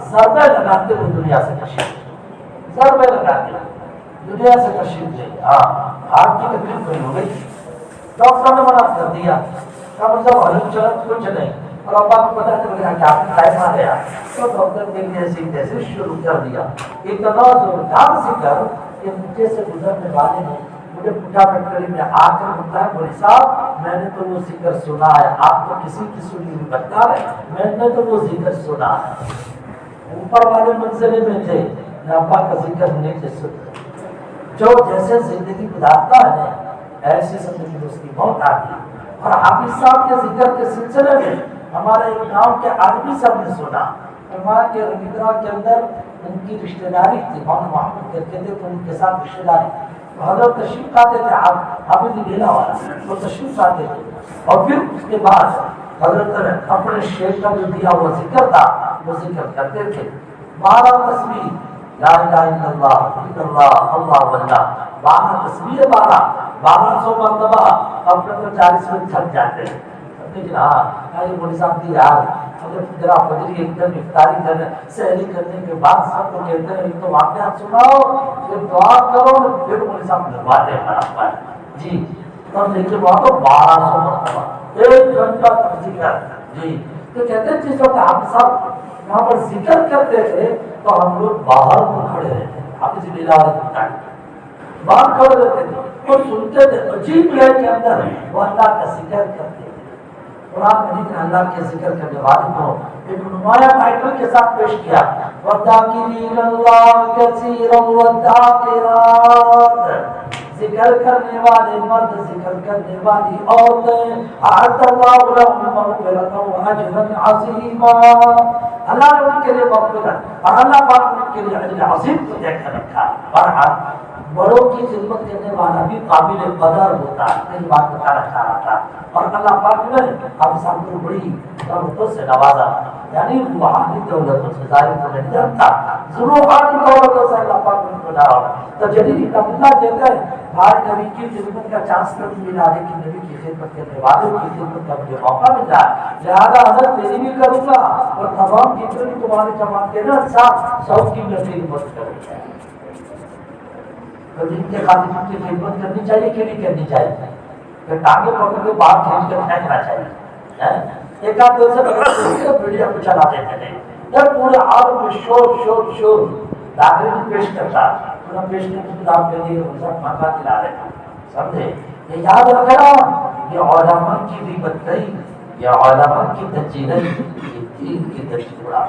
ضربے لگاتے ہوئے دنیا سے تشریف، ضربے لگاتے ہوئے دنیا سے تشریف لے، ہاں ہارٹ کی تکلیف نہیں ہو گئی، ڈاکٹر نے منع کر دیا، کہا مطلب ہلن چلن کچھ نہیں، اور ابا کو پتا چل گیا کہ آپ کی ٹائم آ گیا، تو ڈاکٹر نے جیسے تیسے شروع کر دیا، اتنا زوردار ذکر کہ مجھے سے گزرنے والے نے مجھے پوچھا فیکٹری میں آ کر بتایا بولی صاحب میں نے تو وہ ذکر سنا ہے، آپ تو کسی کی سنی نہیں بتا رہے، میں نے تو وہ ذکر سنا ہے، اوپر والے منزلے میں تھے، میں ابا کا ذکر نہیں تھے سنتے، جو جیسے زندگی گزارتا ہے نا ایسی زندگی اس کی موت آتی ہے۔ اور حافظ صاحب کے ذکر کے سلسلے میں ہمارے ایک گاؤں کے آدمی صاحب نے سنا، فرمایا کہ رمیدرا کے اندر ان کی رشتہ داری تھی، مولانا محمد کہتے تھے تو ان کے ساتھ رشتہ داری، حضرت تشریف لاتے تھے، حافظ ڈیلا والا وہ تشریف لاتے تھے، اور پھر اس کے بعد حضرت نے اپنے شیخ کا جو دیا وہ ذکر تھا وہ ذکر کرتے تھے، 12 تسبیح لا الہ الا اللہ اللہ واللہ، 12 تسبیح 1200 مرتبہ، اپنے تو 40 میں تھک جاتے ہیں، لیکن ہاں یہ مولوی صاحب دی یار اگر ذرا فجری ایک دم افطاری کرنے سحری کرنے کے بعد سب کو کہتے ہیں تو واقعات سناؤ پھر دعا کرو، پھر مولوی صاحب لگواتے ہیں برابر، جی تب دیکھیے وہاں تو 1200 مرتبہ 1 گھنٹہ تک ذکر، جی تو کہتے ہیں جس وقت آپ صاحب وہاں پر ذکر کرتے تھے تو ہم لوگ باہر کو کھڑے رہتے تھے، حافظ لیلا والے باہر کھڑے رہتے تھے اور سنتے تھے، عجیب لے کے اندر وہ اللہ کا ذکر کرتے تھے، قرآن مجید نے اللہ کے ذکر کرنے والے کو ایک نمایاں ٹائٹل کے ساتھ پیش کیا، وَالذَّاكِرِينَ اللَّهَ كَثِيرًا وَالذَّاكِرَاتِ، ذکر کرنے والے مرد، ذکر کرنے والی عورتیں، اعد اللہ لهم مغفرۃ واجرا عظیما، اللہ نے ان کے لیے مغفرت اور اللہ پاک نے ان کے لیے اجر عظیم کو دے کر رکھا۔ بہرحال بڑوں کی خدمت کرنے والا بھی قابل قدر ہوتا ہے، میری بات بتانا چاہ رہا تھا۔ اور اللہ پاک نے ہم سب کو بڑی دولتوں سے نوازا، یعنی روحانی دولتوں سے، ظاہری تو نہیں جانتا، روحانی دولتوں سے اللہ پاک نے نوازا۔ تو جلیل عبداللہ کہتے ہیں بھائی نبی کی خدمت کا چانس نہیں ملا، لیکن نبی کی خدمت کرنے والوں کی خدمت کا مجھے موقع ملا، لہٰذا حضرت تیری بھی کروں گا اور تمام جتنے بھی تمہارے جماعت کے نا سب کی میں خدمت کروں گا۔ تو جن کے خادم کی خدمت کرنی چاہیے کہ نہیں کرنی چاہیے؟ کہ ٹانگے پکڑ کے باہر کھینچ کر پھینکنا چاہیے۔ ایک آدھ دن سے میڈیا کو چلا دیتے تھے، جب پورے عالم میں شور شور شور داخلے میں پیش کرتا، پورا پیش کرنے کی آپ کے لیے سب مانگا دلا رہے تھے، سمجھے؟ یہ یاد رکھنا، یہ علماء کی غیبت نہیں، یہ علماء کی دجی نہیں، یہ دین کی دجی اڑا،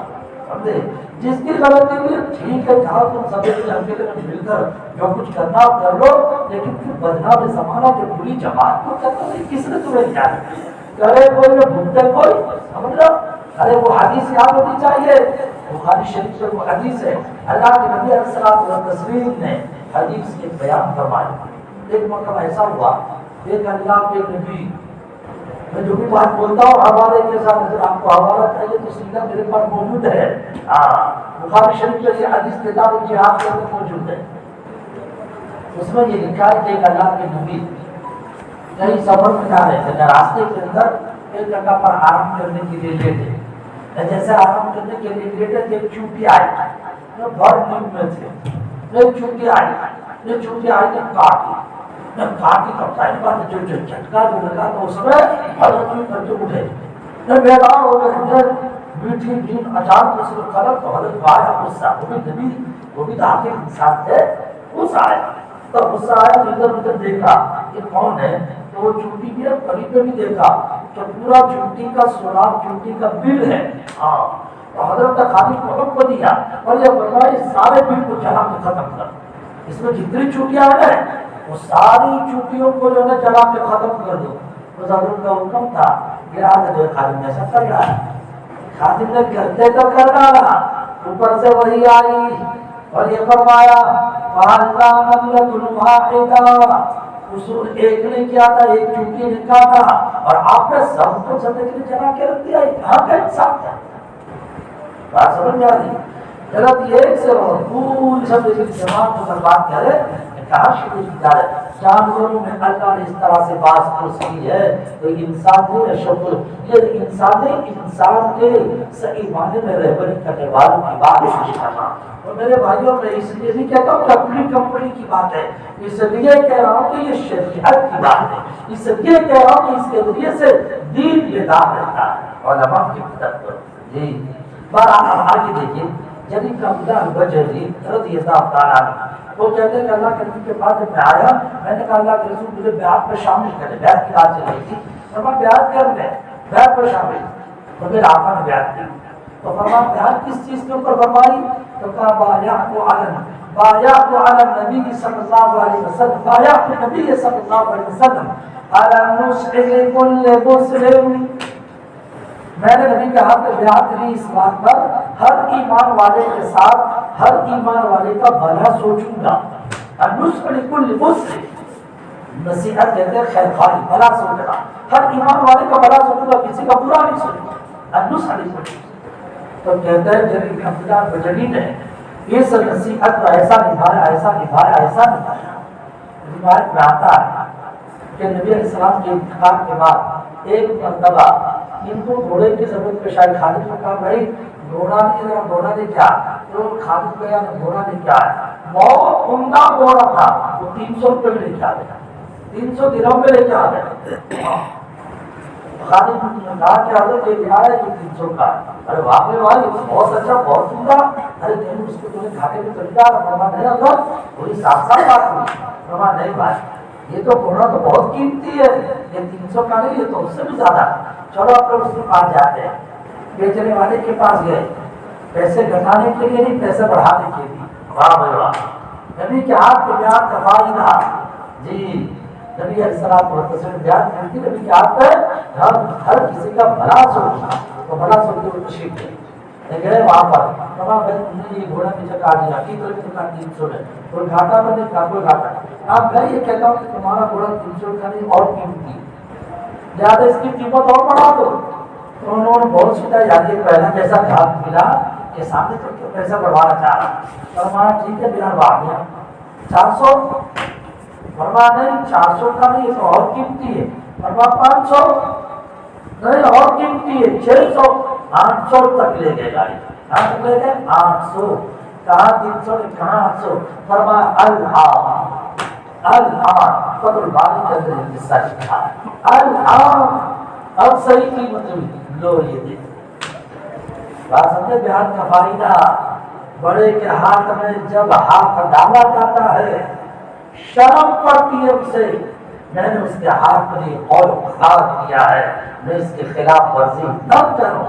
سمجھے؟ جس کی غلطی ہوئی ٹھیک ہے، جہاں تم سبھی اکیلے میں مل کر جو کچھ کرنا کر لو، لیکن پھر بدنام زمانہ کے پوری جماعت کو کرنا نہیں، کس نے تمہیں کیا کرے؟ کوئی نہ بھولتے کوئی، سمجھ رہا؟ ارے وہ حدیث یاد ہونی چاہیے، بخاری شریف سے وہ حدیث ہے، اللہ کے نبی علیہ الصلوۃ والتسلیم نے حدیث کے بیان فرمایا۔ ایک مرتبہ ایسا ہوا، ایک اللہ کے نبی، میں جو بھی بات بولتا ہوں حوالے کے ساتھ، اگر آپ کو حوالہ چاہیے تو سیدھا میرے پاس موجود ہے، بخاری شریف میں یہ حدیث کتاب جہاد کے اندر موجود ہے۔ اس میں یہ لکھا ہے کہ ایک اللہ کے نبی کہیں سفر میں جا رہے تھے، راستے کے اندر ایک جگہ پر آرام کرنے کے لیے لیٹے، جیسے آرام کرنے کے لیے لیٹے تھے، ایک چونٹی آئی، بہت نیند میں تھے، ایک چونٹی آئی، یہ چونٹی آئی نے کاٹی، کاٹی تو پہلی بات جو جھٹکا جو لگا تو اس میں حضرت کر کے اٹھے، بیدار ہو گئے، میٹھی نیند اچانک اس کو خلق تو حضرت کو آیا غصہ، وہ بھی تو آخر انسان تھے، غصہ آیا، تو غصہ آیا تو ادھر ادھر دیکھا کہ کون ہے، تو وہ چونٹی بھی قریب میں بھی دیکھا تو پورا چونٹی کا سوراخ، چونٹی کا بل ہے، تو حضرت خالی کو حکم کو دیا اور یہ فرمایا اس سارے بل کو جلا کے ختم کر، اس میں جتنی چونٹیاں ہیں وہ ساری چونٹیوں کو جو ہے جلا کے ختم کر دو۔ تو حضرت کا حکم تھا کہ آج جو خادم نے ایسا کر رہا ہے، خادم نے کرتے تو کر ڈالا، اوپر سے وہی آئی اور یہ فرمایا اصول ایک نے کیا تھا، ایک چونٹی نے کہا تھا اور آپ نے سب کو سب کے لیے جلا کے رکھ دیا، کہاں کا انصاف تھا؟ بات سمجھ آ رہی؟ غلط ایک سے پوری سب جماعت کو برباد کرے، کہاں شروع کی جا رہے؟ جانوروں میں اللہ نے اس طرح سے بات پوچھ کی ہے تو انسان نے شکر، یہ انسان کے صحیح معنی میں رہبری کرنے والوں کی بات کرنا۔ اور میرے بھائیوں میں اس لیے نہیں کہتا ہوں کہ اپنی کمپنی کی بات ہے، اس لیے کہہ رہا ہوں کہ یہ شریعت کی بات ہے، اس لیے کہہ رہا ہوں کہ اس کے ذریعے سے دین بیدار رہتا ہے، علماء کی مدد کرو۔ جی بارہ آگے دیکھیے، جلیل عبداللہ البجلی رضی اللہ تعالیٰ عنہ وہ کہتے ہیں کہ اللہ کے نبی کے بعد جب میں آیا، میں نے کہا اللہ کے رسول مجھے بیعت میں شامل کرے، بیعت کی بات چل رہی تھی، تو میں بیعت کر لیں، بیعت میں شامل، تو میرے آقا نے بیعت کی، تو فرمایا بیعت کس چیز کے اوپر فرمائی؟ تو کہا بایعت علی النبی صلی اللہ علیہ وسلم، بایعت النبی صلی اللہ علیہ وسلم علی النصح لکل مسلم، میں نے نبی کے ہاتھ میں بیعت لی اس بات پر ہر ایمان والے کے ساتھ ہر ایمان والے کا بھلا سوچوں گا، النصح لکل مسلم، نصیحت کہتے ہیں خیر خواہی، بھلا سوچنا، ہر ایمان والے کا بھلا سوچوں گا، کسی کا برا نہیں سوچوں گا، النصح لکل مسلم۔ تو کہتے ہیں جلیل عبداللہ بجلی نے اس نصیحت کو ایسا نبھایا، ایسا نبھایا، ایسا نبھایا، روایت میں آتا ہے کہ نبی علیہ السلام کے انتقال کے بعد ایک مرتبہ ان کو گھوڑے کی ضرورت پیش آئی، خالد نے کہا بھائی گھوڑا نہیں ہے، گھوڑا لے کیا، تو خالد گیا گھوڑا لے کے آیا، بہت عمدہ گھوڑا تھا، وہ 300 روپے میں لے کے آ گیا، 300 درہم میں لے کے آ گیا۔ خالد نے کہا کہ حضرت یہ کیا ہے، یہ 300 کا، ارے واقعی بھائی بہت اچھا، بہت عمدہ، ارے تم اس کو تمہیں گھاٹے میں چل جا رہا، نہیں حضرت وہی 7 بات ہوئی، فرمایا نہیں بھائی یہ تو گھوڑا تو بہت قیمتی ہے، یہ 300 کا نہیں، یہ تو اس سے بھی زیادہ، چلو اپنے اس کے پاس جاتے ہیں، بیچنے والے کے پاس گئے، پیسے گھٹانے کے لیے نہیں، پیسے بڑھانے کے لیے، واہ بھائی واہ، نبی کے ہاتھ پہ بیعت کا فائدہ، جی نبی علیہ الصلوۃ والتسلیم بیان کرتی نبی کے ہاتھ پہ ہر کسی کا بھلا سوچنا تو بھلا سوچ کے تشریف لے گئے وہاں پر کہا بھائی تم نے یہ گھوڑا پیچھے کاٹ دیا کی طرف کا 300 ہے کوئی گھاٹا پر نہیں تھا کوئی گھاٹا اب میں یہ کہتا ہوں کہ تمہارا گھوڑا 300 کا نہیں اور قیمتی زیادہ اس کی قیمت اور بڑھا دو تو انہوں نے بہت سیدھا یاد یہ پہلا جیسا گھاٹ ملا کہ سامنے تو پیسہ بڑھوانا چاہ رہا فرمایا ٹھیک ہے بنا بڑھا دیا 400 فرمایا نہیں 400 کا نہیں تو اور قیمتی ہے فرمایا 500 نہیں اور قیمتی ہے 600 800 تک لے گئے گاڑی کہاں تک لے گئے 800 کہاں 300 کہاں 800 فرمایا الحام فضل الباری کے اندر حصہ لکھا الحام اب صحیح قیمت ہوئی لو یہ دے بات سمجھے بیان کا فائدہ بڑے کے ہاتھ میں جب ہاتھ ڈالا جاتا ہے شرم پڑتی ہے اسے میں نے اس کے ہاتھ پر یہ قول اختیار کیا ہے میں اس کے خلاف ورزی نہ کروں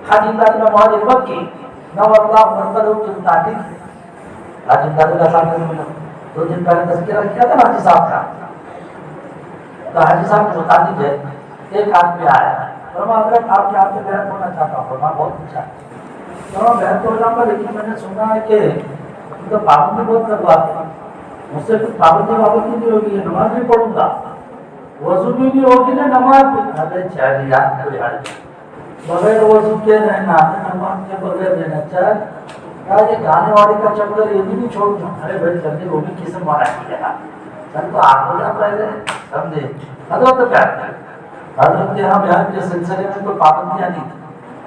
حاجی اللہ معاذ مکی نور اللہ مرتضی کے مطابق حاجی اللہ صاحب نے 2 دن پہلے تذکرہ کیا تھا حاجی صاحب کا تو حاجی صاحب کے مطابق ہے ایک آدمی آیا فرمایا حضرت آپ کے ہاتھ میں بیعت ہونا چاہتا ہوں فرمایا بہت اچھا فرمایا بیعت ہو جاؤں گا لیکن میں نے سنا ہے کہ تو پابندی بہت کرواتے ہیں مجھ سے کچھ پابندی نہیں ہوگی نماز بھی پڑھوں گا وضو بھی نہیں ہوگی نا نماز بھی ارے چاہیے یاد کوئی حال بغیر وضو کے رہنا نماز کے بغیر رہنا چاہے یہ گانے والے کا چکر یہ بھی نہیں چھوڑنا ارے بھائی جلدی وہ بھی کسی مانا کیا چل تو آپ ہو جا پہلے سمجھے حضرت کہتے ہیں حضرت کے یہاں بیان کے سلسلے میں تو پابندیاں نہیں تھیں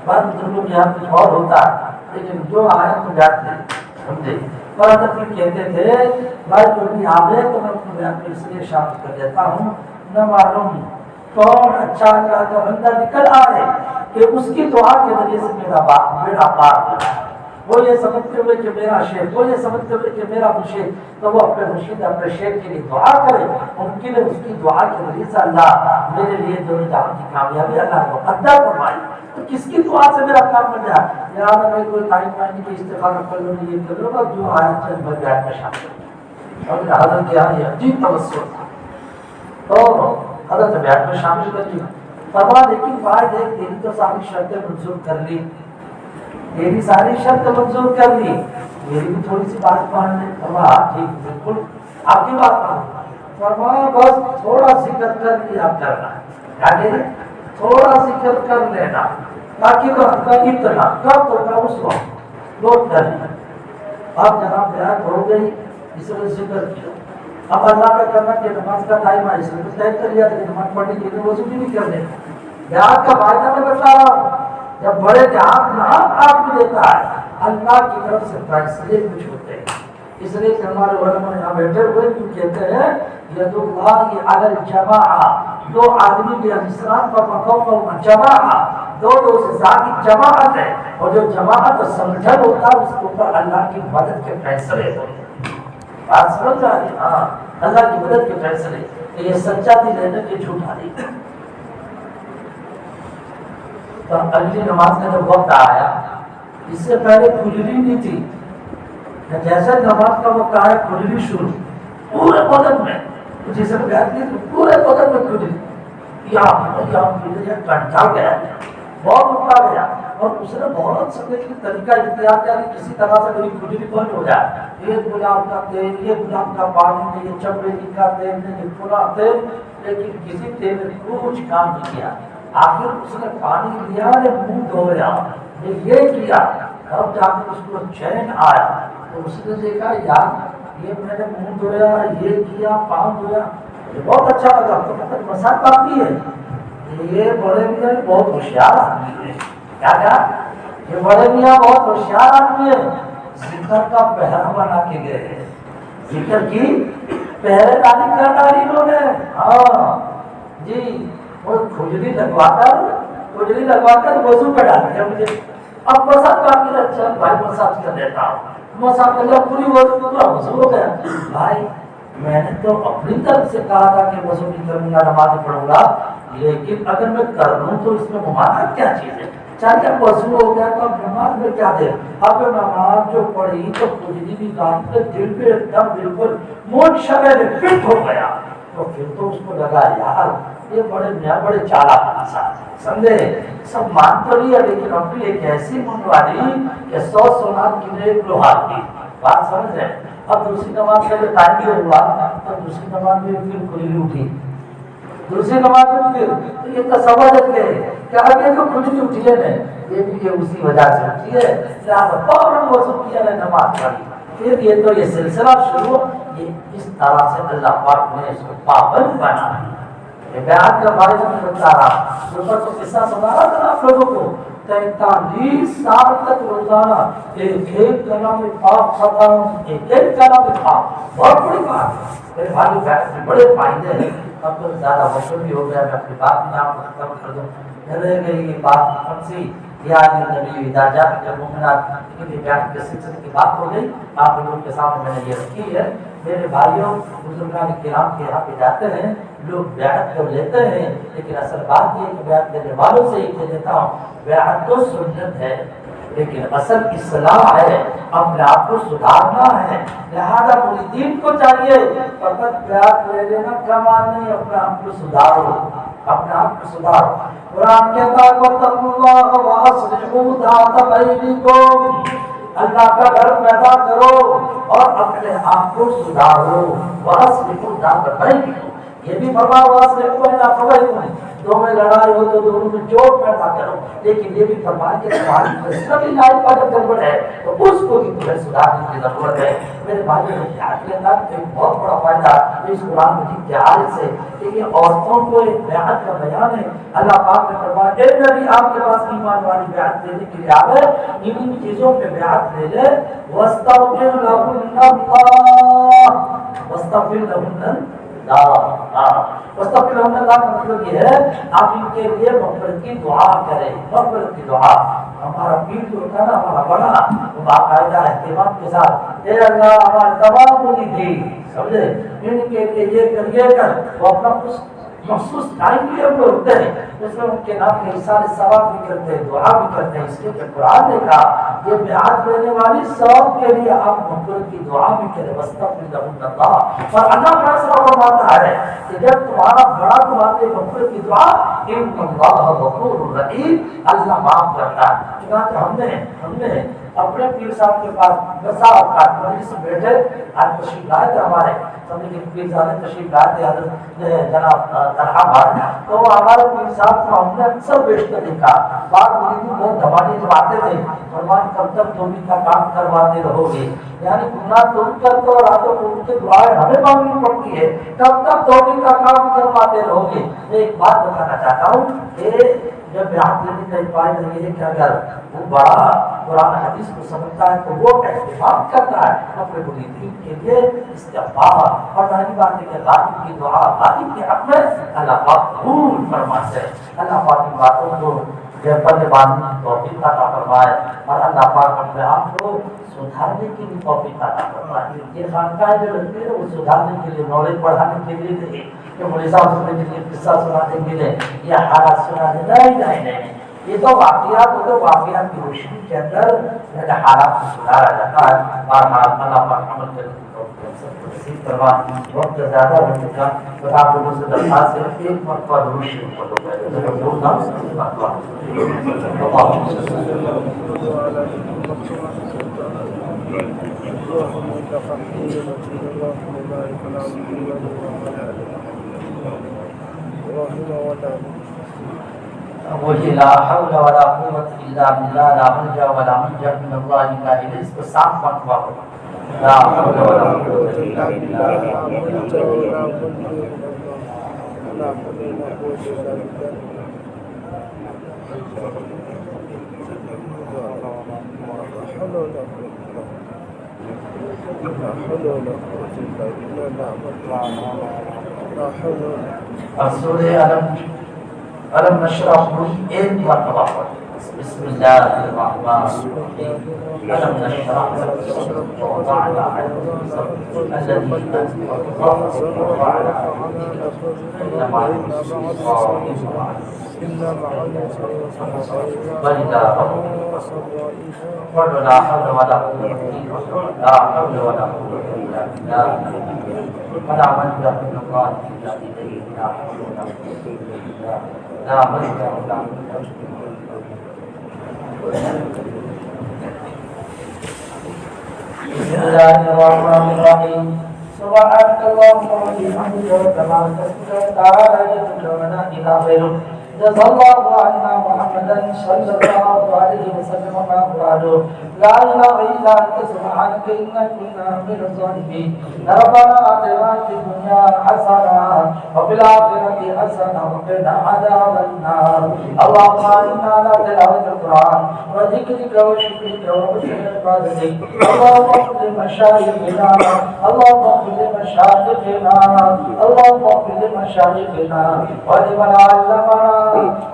بس بزرگوں کے یہاں کچھ اور ہوتا ہے لیکن جو آیا تو جاتے ہیں سمجھے اور حضرت یہ کہتے تھے بھائی جو بھی آوے تو میں اپنے بیان کو اس لیے شامل کر دیتا ہوں نہ معلوم کون اچھا اللہ کا بندہ نکل آئے کہ اس کی دعا کے ذریعے سے میرا بیڑا پار ہو جائے وہ یہ سمجھتے ہوئے کہ میرا شیخ وہ یہ سمجھتے ہوئے کہ میرا مرشد تو وہ اپنے مرشد اپنے شیخ کے لیے دعا کرے ممکن ہے اس کی دعا کے ذریعے سے اللہ میرے لیے دونوں جہان کی کامیابی اللہ کو مقدر فرمائے تو کس کی دعا سے میرا کام بن جائے لہٰذا میں کوئی ٹائم مائنڈ کی استفادہ کر لوں یہ کر لوں گا جو آیا چل میں بیان میں شامل اور حضرت کے یہاں یہ عجیب توسل تھا تو حضرت بیان میں شامل کر لیا فرما لیکن بھائی دیکھ تیری تو ساری شرطیں منظور کر لی میری ساری شرط منظور کر لی میری بھی تھوڑی سی بات مان لے فرمایا ٹھیک بالکل آپ کی بات مان فرمایا بس تھوڑا ذکر کر لیا کرنا کیا کہ تھوڑا ذکر کر لینا تاکہ وقت کا اتنا کب تو کا اس وقت لوٹ کر لیا اب جناب بیعت ہو گئی اس نے ذکر کیا اب اللہ کا کرنا کہ نماز کا ٹائم ہے اس نے طے کر لیا کہ نماز پڑھنے کے لیے وضو بھی نہیں کرنے بیعت کا فائدہ میں بتا رہا ہوں جب بڑے جہاں نہ آپ کو دیتا ہے اللہ کی طرف سے فیصلے کچھ ہوتے ہیں اس لیے کہ ہمارے علماء یہاں بیٹھے ہوئے کیوں کہتے ہیں ید اللہ علی الجماع دو آدمی کے انسران پر مقام جماع دو سے زیادہ جماعت ہے اور جو جماعت اور سمجھن ہوتا ہے اس کے اوپر اللہ کی مدد کے فیصلے ہوتے ہیں بات سمجھ رہا ہے ہاں اللہ کی مدد کے فیصلے کہ یہ سچا دل ہے کہ جھوٹا نہیں تو اگلی نماز کا جب وقت آیا اس سے پہلے کھجلی نہیں تھی جیسے نماز کا وقت آیا کھجلی شروع پورے بدن میں جسے کہتے ہیں پورے بدن میں کھجلی کنٹا گیا بہت اٹھا گیا اور اس نے بہت سمجھ کی طریقہ اختیار کیا کہ کسی طرح سے میری کھجلی بند ہو جائے یہ گلاب کا تیل یہ گلاب کا پانی یہ چمڑی کا تیل یہ پورا تیل لیکن کسی تیل نے کچھ کام نہیں کیا آخر اس نے پانی لیا نے منہ دھویا یہ کیا اب جا کے اس کو چین آیا تو اس نے دیکھا یار یہ میں نے منہ دھویا یہ کیا پاؤں دھویا یہ بہت اچھا لگا تو مطلب مساج باقی ہے یہ بڑے میاں بہت ہوشیار آدمی ہے کیا یہ بڑے میاں بہت ہوشیار آدمی ہے ذکر کا پہرا بنا کے گئے ذکر کی پہرے داری کر ڈالی انہوں نے ہاں جی وہ کھجلی لگوا کر وضو پہ ڈال دیا مجھے اب مساج باقی اچھا بھائی مساج کر دیتا ہوں مساج کر لیا پوری وضو ہو گیا بھائی میں نے تو اپنی طرف سے کہا تھا کہ وضو نہیں کروں گا نماز پڑھوں گا لیکن اگر میں کر لوں تو اس میں ممانعت کیا چیز ہے چاچا وضو ہو گیا تو اب نماز میں کیا دے؟ اب نماز جو پڑھی تو کھجلی بھی گان پہ دل پہ ایک دم بالکل موٹ شبہ میں فٹ ہو گیا. تو پھر تو اس کو لگا یار یہ بڑے میاں بڑے چالاک انسان سمجھے سب مان تو نہیں ہے لیکن اب بھی ایک ایسی منوالی کہ 100 سونات کی نے ایک لوہار کی بات سمجھ رہے. اب دوسری نماز کا جو ٹائم بھی ہوا اب دوسری نماز میں پھر کھجلی اٹھی. دوسری نماز میں پھر یہ تصور رکھے کہ آگے جو کھجلی اٹھی ہے نا یہ بھی یہ اسی وجہ سے اٹھی ہے لہٰذا فوراً وضو کیا نے نماز پڑھی. پھر یہ تو یہ سلسلہ شروع یہ اس طرح سے اللہ پاک نے اس کو پابند بنا. بیعت کے بارے میں بتا رہا اوپر تو قصہ سنا رہا تھا آپ لوگوں کو 43 سال تک روزانہ ایک کلام پاک ختم ایک کلام پاک بہت بڑی بات ہے میرے بھائی بیعت میں بڑے فائدے ہیں. اب تو زیادہ وقت بھی ہو گیا میں اپنی بات میں آپ کو ختم کر دوں. رہ گئی یہ بات کون سی یا نبی اداجہ جب مومنات کی بیعت کے سلسلے کی بات ہو گئی آپ لوگوں کے سامنے میں نے یہ رکھی ہے. میرے بھائیوں بزرگان کرام کے یہاں پہ جاتے ہیں لوگ بیعت کر لیتے ہیں لیکن اصل بات یہ کہ بیعت لینے والوں سے ہی کہہ دیتا ہوں بیعت تو سنت ہے لیکن اصل اصلاح ہے اپنے آپ کو سدھارنا ہے. لہذا مریدین کو چاہیے فقط بیعت لے لینا کمال نہیں اپنے آپ کو سدھارو اپنے آپ کو سدھارو. قرآن کہتا ہے وَاتَّقُوا اللَّهَ وَأَصْلِحُوا ذَاتَ بَيْنِكُمْ اللہ کا ڈر پیدا کرو اور اپنے آپ کو سدھارو. وَأَصْلِحُوا ذَاتَ بَيْنِكُمْ یہ بھی فرمایا وَأَصْلِحُوا بَيْنَ أَخَوَيْكُمْ دو میں لڑائی ہو تو دونوں میں جوڑ پیدا کرو. لیکن یہ بھی فرمایا کہ تمہاری فیصلہ لائف کا جب گڑبڑ ہے تو اس کو بھی تمہیں سدھارنے کی ضرورت ہے. میرے بھائی نے بیعت لینا تو ایک بہت بڑا فائدہ اس قرآن مجید کے آیت سے کہ یہ عورتوں کو ایک بیعت کا بیان ہے. اللہ پاک نے فرمایا اے نبی آپ کے پاس ایمان والی بیعت لینے کے لیے آئے ان چیزوں پہ بیعت لے لے. وَاسْتَغْفِرْ لَهُنَّ اللَّهُ وَاسْتَغْفِرْ لَهُنَّ وَاسْتَغْفِرْ لَهُنَّ اللَّهُ کا مطلب یہ ہے آپ ان کے لیے مغفرت کی دعا کریں. مغفرت کی دعا ہمارا پیر جو ہوتا ہے نا ہمارا بڑا وہ باقاعدہ اہتمام کے ساتھ اے اللہ ہمارے تمام بولی تھی سمجھے ان کے لیے یہ کریے کر وہ اپنا کچھ مخصوص ٹائم بھی ہم لوگ ہوتے ہیں اس میں ان کے نام کے حصہ ثواب بھی کرتے ہیں دعا بھی کرتے ہیں. اس لیے کہ قرآن نے کہا یہ بیعت لینے والی ثواب کے لیے آپ مغفرت کی دعا بھی کریں. وَاسْتَغْفِرْ لَهُنَّ اللَّهُ اور اللہ فیصلہ فرماتا ہے کہ جب تمہارا بڑا تمہارے مغفرت کی دعا إِنَّ اللَّهَ غَفُورٌ رَحِيمٌ اللہ معاف کرتا ہے. چنانچہ ہم نے اپنے پیر صاحب کے پاس بسا اوقات مجلس میں بیٹھے آج تشریف لائے تھے ہمارے سمجھے کہ پیر صاحب نے تشریف لائے تھے حضرت جناب طلحہ بھائی تو ہمارے پیر صاحب کو ہم نے اکثر بیچتے دیکھا. بعض مریدی بہت دھمالی جو آتے تھے فرمان کب تک توبی کا کام کرواتے رہو گے یعنی گناہ تم کرتے اور راتوں کو ان کے دعائیں ہمیں مانگنی پڑتی ہے کب تک توبی کا کام کرواتے رہو گے. میں ایک بات بتانا چاہتا ہوں کہ جب بیعت لینے کا فائدہ یہ ہے کہ اگر وہ بڑا قرآن حدیث کو سمجھتا ہے تو وہ اہتمام کرتا ہے اپنے مریدین کے لیے استغفار اور ظاہری بات ہے کہ غالب کی دعا غالب کے حق میں اللہ پاک قبول فرماتے ہیں. اللہ پاک کی باتوں کو پڑھنے باندھنے کی توفیق عطا فرمائے اور اللہ پاک اپنے آپ کو سدھارنے کی بھی توفیق عطا فرمائے. یہ خانقاہ جو لگتی ہے وہ سدھارنے کے لیے نالج بڑھانے کے لیے نہیں کہ مولوی صاحب سننے کے لیے قصہ سنانے کے لیے یا حالات سنانے نہیں. یہ تو واقعات ہوتے واقعات کی روشنی کے اندر حالات کو سدھارا جاتا ہے. اللہ پاک عمل کرنے کی توفیق فرمائے. وقت زیادہ ہو چکا تو آپ لوگوں سے درخواست ہے ایک مرتبہ روشنی کو وہی لا حول ولا قوت الا باللہ لا ملجا ولا منجا من اللہ الا الیہ. اس کو 7 مرتبہ پڑھو. لا حول ولا قوت الا باللہ لا ملجا ولا منجا من اللہ. سورہ علم نشرح ایک مرتبہ پڑھ. بسم اللہ الله الرحمن الرحيم ألم نشرح لك صدرك ووضعنا عنك وزرك الذي أنقض ظهرك ورفعنا فوقك إن مع العسر يسرا وإذا ربك لا حول ولا قوة إلا بالله ولا ملجأ من الله إلا إليه لا حول ولا قوة إلا بالله لا ملجأ ولا قوة بسم الله الرحمن الرحيم سبحانك اللهم وبحمدك وتبارك اسمك تعالى جدك ولا إله غيرك جزا الله عنا محمدا صلى الله عليه وسلم ما قالوا لا اله الا انت سبحانك انا كنا من الظالمين ربنا آتنا في الدنيا حسنه وفي الاخره حسنه وقنا عذاب النار اللهم انا على تلاوه القران وذكرك وشكرك وحسن عبادتك اللهم اغفر لمشايخنا اللهم اغفر لمشايخنا اللهم اغفر لمشايخنا ولمن علمنا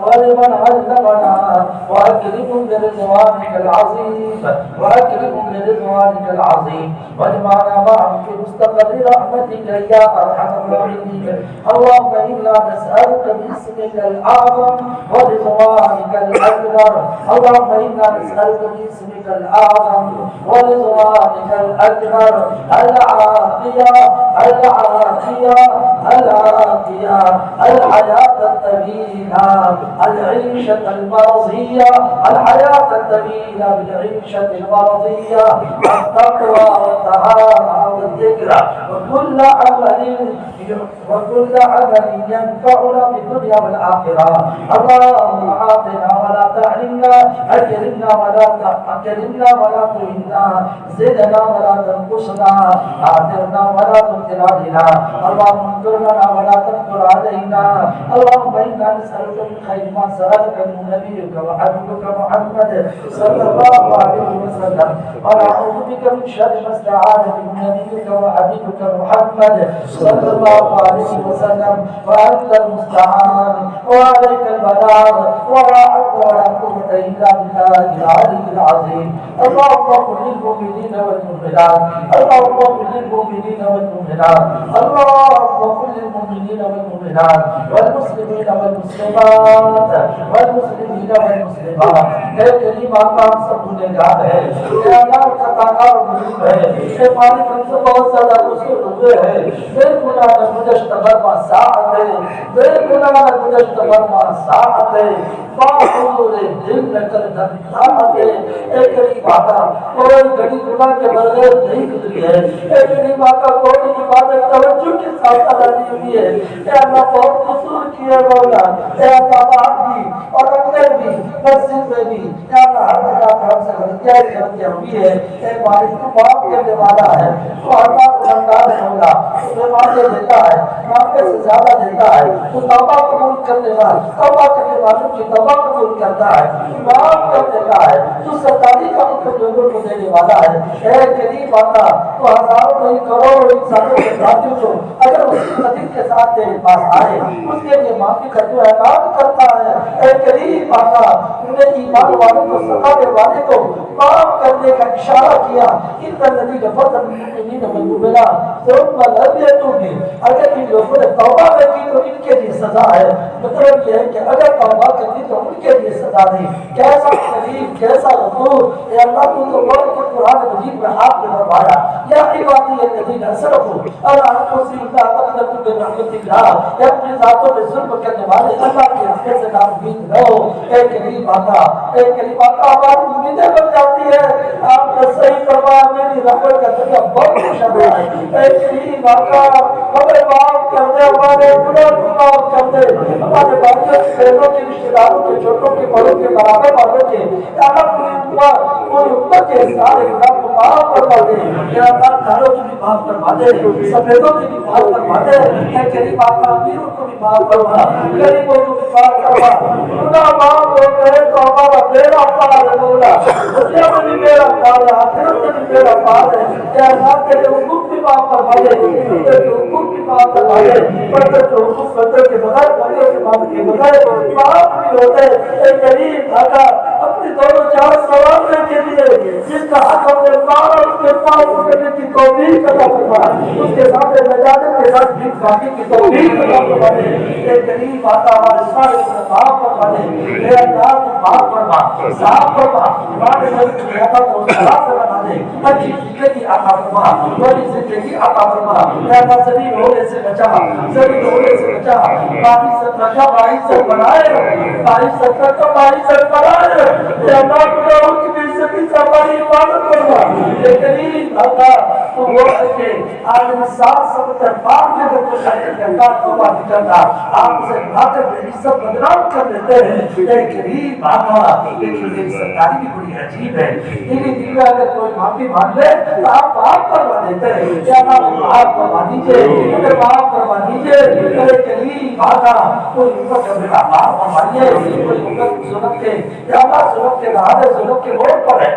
ولمن علمنا وأكرمهم برضوانك العظيم وأكرمهم برضوانك العظيم واجمعنا معهم في مستقر رحمتك يا أرحم الراحمين اللهم إنا نسألك باسمك الأعظم ورضوانك الأكبر اللهم إنا نسألك باسمك الأعظم ورضوانك الأكبر العافية العافية العافية الحياة الطويلة العيشة المرضية الحياة الطويلة بالعيشة المرضية التقوى والطهارة والذكر وكل عمل ينفعنا في الدنيا والآخرة اللهم أعطنا ولا تحرمنا أكرمنا ولا تهنا زدنا ولا تنقصنا آثرنا ولا تؤثر علينا اللهم انصر لنا ولا تنصر علينا اللهم إنا نسألك من خير ما سألك من نبيك وحبيبك محمد صلى الله عليه وسلم ونعوذ بك من شر ما استعاذ من نبيك وحبيبك محمد صلى الله عليه وسلم وأنت المستعان وعليك البلاغ ولا حول ولا قوة إلا بالله العلي العظيم اللهم اغفر للمؤمنين والمؤمنات اللهم اغفر للمؤمنين والمؤمنات اللهم اغفر للمؤمنين والمؤمنات والمسلمين والمسلمات والمسلمين والمسلمات اے کریم آقا ہم سب گنہگار ہیں اے اللہ خطاکار اور مذنب ہے اے مالک ہم سے بہت زیادہ قصور ہوئے ہیں بے گناہ نہ گزشتہ برما ساعت ہے بے گناہ نہ گزشتہ برما ساعت ہے معصور دل نہ کر دھمکات ہے اے کریم آقا کوئی گھڑی گناہ کے بغیر نہیں گزری ہے اے کریم آقا کوئی عبادت توجہ کے ساتھ ادا نہیں ہوئی ہے اے اللہ بہت قصور کیے مولا اے اللہ باپ بھی اور اندر بھی مسجد میں بھی اے اللہ ہر جگہ پر ہم سے غلطیاں ہوئی ہے اے مالک تو معاف کرنے والا ہے تو اللہ کو انداز مولا تو مانگے دیتا ہے مانگے سے زیادہ دیتا ہے تو توبہ قبول کرنے والوں کی توبہ قبول کرتا ہے معاف کر دیتا ہے تو ستاری کا حکم لوگوں کو دینے والا ہے اے کریم آقا تو ہزاروں نہیں کروڑوں انسانوں کے ساتھیوں کو اگر اس کی مدد کے ساتھ تیرے پاس آئے اس کے لیے معافی کا جو اعلان کرتا ہے اے کریم آقا تم نے ایمان والوں کو ستانے والے کو معاف کرنے کا اشارہ کیا ان الذین فتنوا المؤمنین والمؤمنات ثم لم يتوبوا اگر ان لوگوں نے توبہ نہیں کی تو ان کے لیے سزا ہے مطلب یہ ہے کہ اگر توبہ کرتی تو ان کے لیے سزا نہیں کیسا کریم کیسا غفور اے اللہ تو بول کے قرآن مجید میں ہاتھ میں فرمایا یا عبادی الذین اسرفوا علی انفسہم لا تقنطوا من رحمت اللہ یا اپنی ذاتوں میں ظلم کرنے والے اللہ کی رحمت سے ناامید رہو اے کریم آقا ہماری امیدیں بن جاتی ہے آپ نے صحیح فرمایا میری رحمت کا ذریعہ بہت خوش ہے اے کریم آقا ہمیں معاف کر دے ہمارے گناہ کو معاف کر دے ہمارے بھائیوں بہنوں کے رشتے داروں کے چھوٹوں کے بڑوں کے برابر والوں کے یا اللہ پوری امت کے سارے گناہ کو معاف کروا دے یا اللہ کاروں کو بھی معاف کروا دے سفیدوں کی بھی معاف کروا دے اے کریم آقا امیروں کو بھی معاف کروا غریبوں کو بھی معاف کروا گناہ معاف ہو گئے تو ہمارا بیڑا پار ہے مولا دنیا میں بھی میرا پار ہے آخرت میں بھی میرا پار ہے اے اللہ تیرے حقوق بھی معاف کروا دے تیرے حقوق بھی معاف کروا دے پردے کے حقوق پردے کے بغیر پردے کے معاف کے بغیر معاف بھی ہوتے اے کریم آقا اپنی دونوں کا حق اپنے پاؤں اس کے پاؤں پکڑنے کی توفیق عطا فرما اس کے ساتھ نجات کے ساتھ بھی باقی کی توفیق عطا فرما دے اے کریم آقا ہمارے سارے گناہ فرما دے اے اللہ تو معاف فرما صاف فرما ہمارے نبی کی عطا کو صلاح سے بنا دے اچھی زندگی عطا فرما بڑی زندگی عطا فرما اے اللہ ذلیل ہونے سے بچا ذلیل ہونے سے بچا بارش سے رکھا بارش سے بنائے بارش سے رکھا بارش سے بنائے اے اللہ گناہوں کی بے عزتی سے ہماری حفاظت فرما اے کریم آقا تو وہ کہ آدمی 770 بار میں جب کچھ شاید کرتا توبہ نہیں کرتا آپ سے بھاگر میں عزت بدنام کر لیتے ہیں اے کریم آقا لیکن یہ سرکاری بھی بڑی عجیب ہے انہیں دل میں اگر کوئی معافی مانگ لے تو آپ معاف کروا دیتے ہیں یا آپ معاف کروا دیجئے اگر معاف کروا دیجئے اے کریم آقا کوئی امت کا بیٹا معاف فرمائیے کوئی امت ظلم کے یا اللہ ظلم کے رہا ظلم کے روڈ پر ہے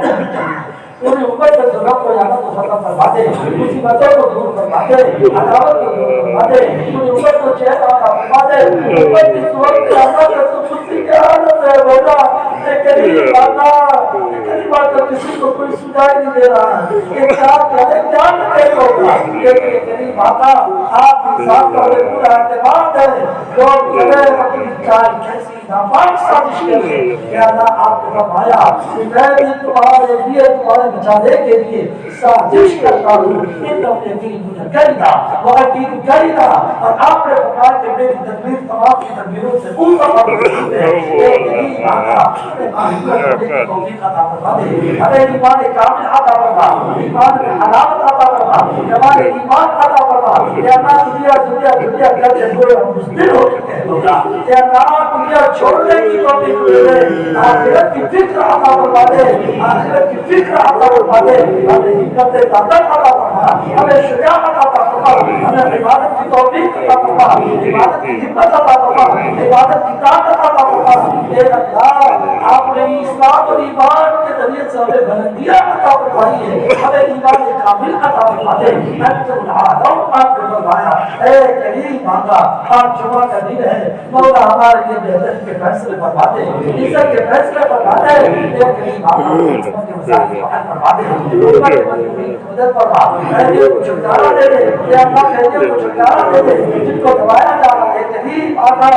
پوری امت سے ظلم کو یا تو ختم فرما دے مصیبتوں کو دور فرما دے عداوت کو دور فرما دے پوری امت کو چین عطا فرما دے امت کی صورت کے اندر سے تو خوشی کی حالت ہے بولا اے کریم آقا کریم آقا کسی کو کوئی سجائی نہیں دے رہا یہ کیا کرے کیا نہیں ہوگا لیکن کریم آقا آپ انسان کا پورا اعتماد ہے جو کرے اپنی چال کیسی ناپاک سازش کرے کہ اللہ آپ نے فرمایا کہ میں بھی تمہارے لیے تمہارے بچانے کے لیے سازش کرتا ہوں ان اپنے دین مجھے کریدا وہاں دین کریدا اور آپ نے فرمایا کہ میری تدبیر تمام کی تدبیروں سے اوپر ہے یہی آقا توفیق عطا فرما دے ہمیں ایمان کامل عطا فرما ایمان میں حلاوت عطا فرما ہمارے ایمان عطا فرما یا اللہ دنیا کر کے ہوئے ہم مستل ہو چکے ہیں یا اللہ دنیا چھوڑنے کی توفیق دے دے آخرت کی فکر عطا فرما دے آخرت کی فکر عطا فرما دے ہمیں حکمت طاقت عطا فرما ہمیں شجاعت عطا فرما ہمیں عبادت کی توفیق عطا فرما عبادت کی ہمت عطا فرما عبادت کی طاقت عطا فرما اے اللہ آپ نے اسلام اور ایمان کے ذریعے سے ہمیں بلندیاں عطا فرمائی ہے ہمیں ایمان کامل عطا فرما دے انت العالم آپ نے فرمایا اے کریم آقا آج جمعہ کا دن ہے مولا ہمارے لیے بہتر کے فیصلے فرما دے عزت کے فیصلے فرما دے اے کریم آقا کے مسائل کو حل فرما دے مدد فرما قیدیوں کو چھٹکارا دے دے یا اللہ قیدیوں کو چھٹکارا دے دے جن کو دبایا جا رہا ہے کریم آقا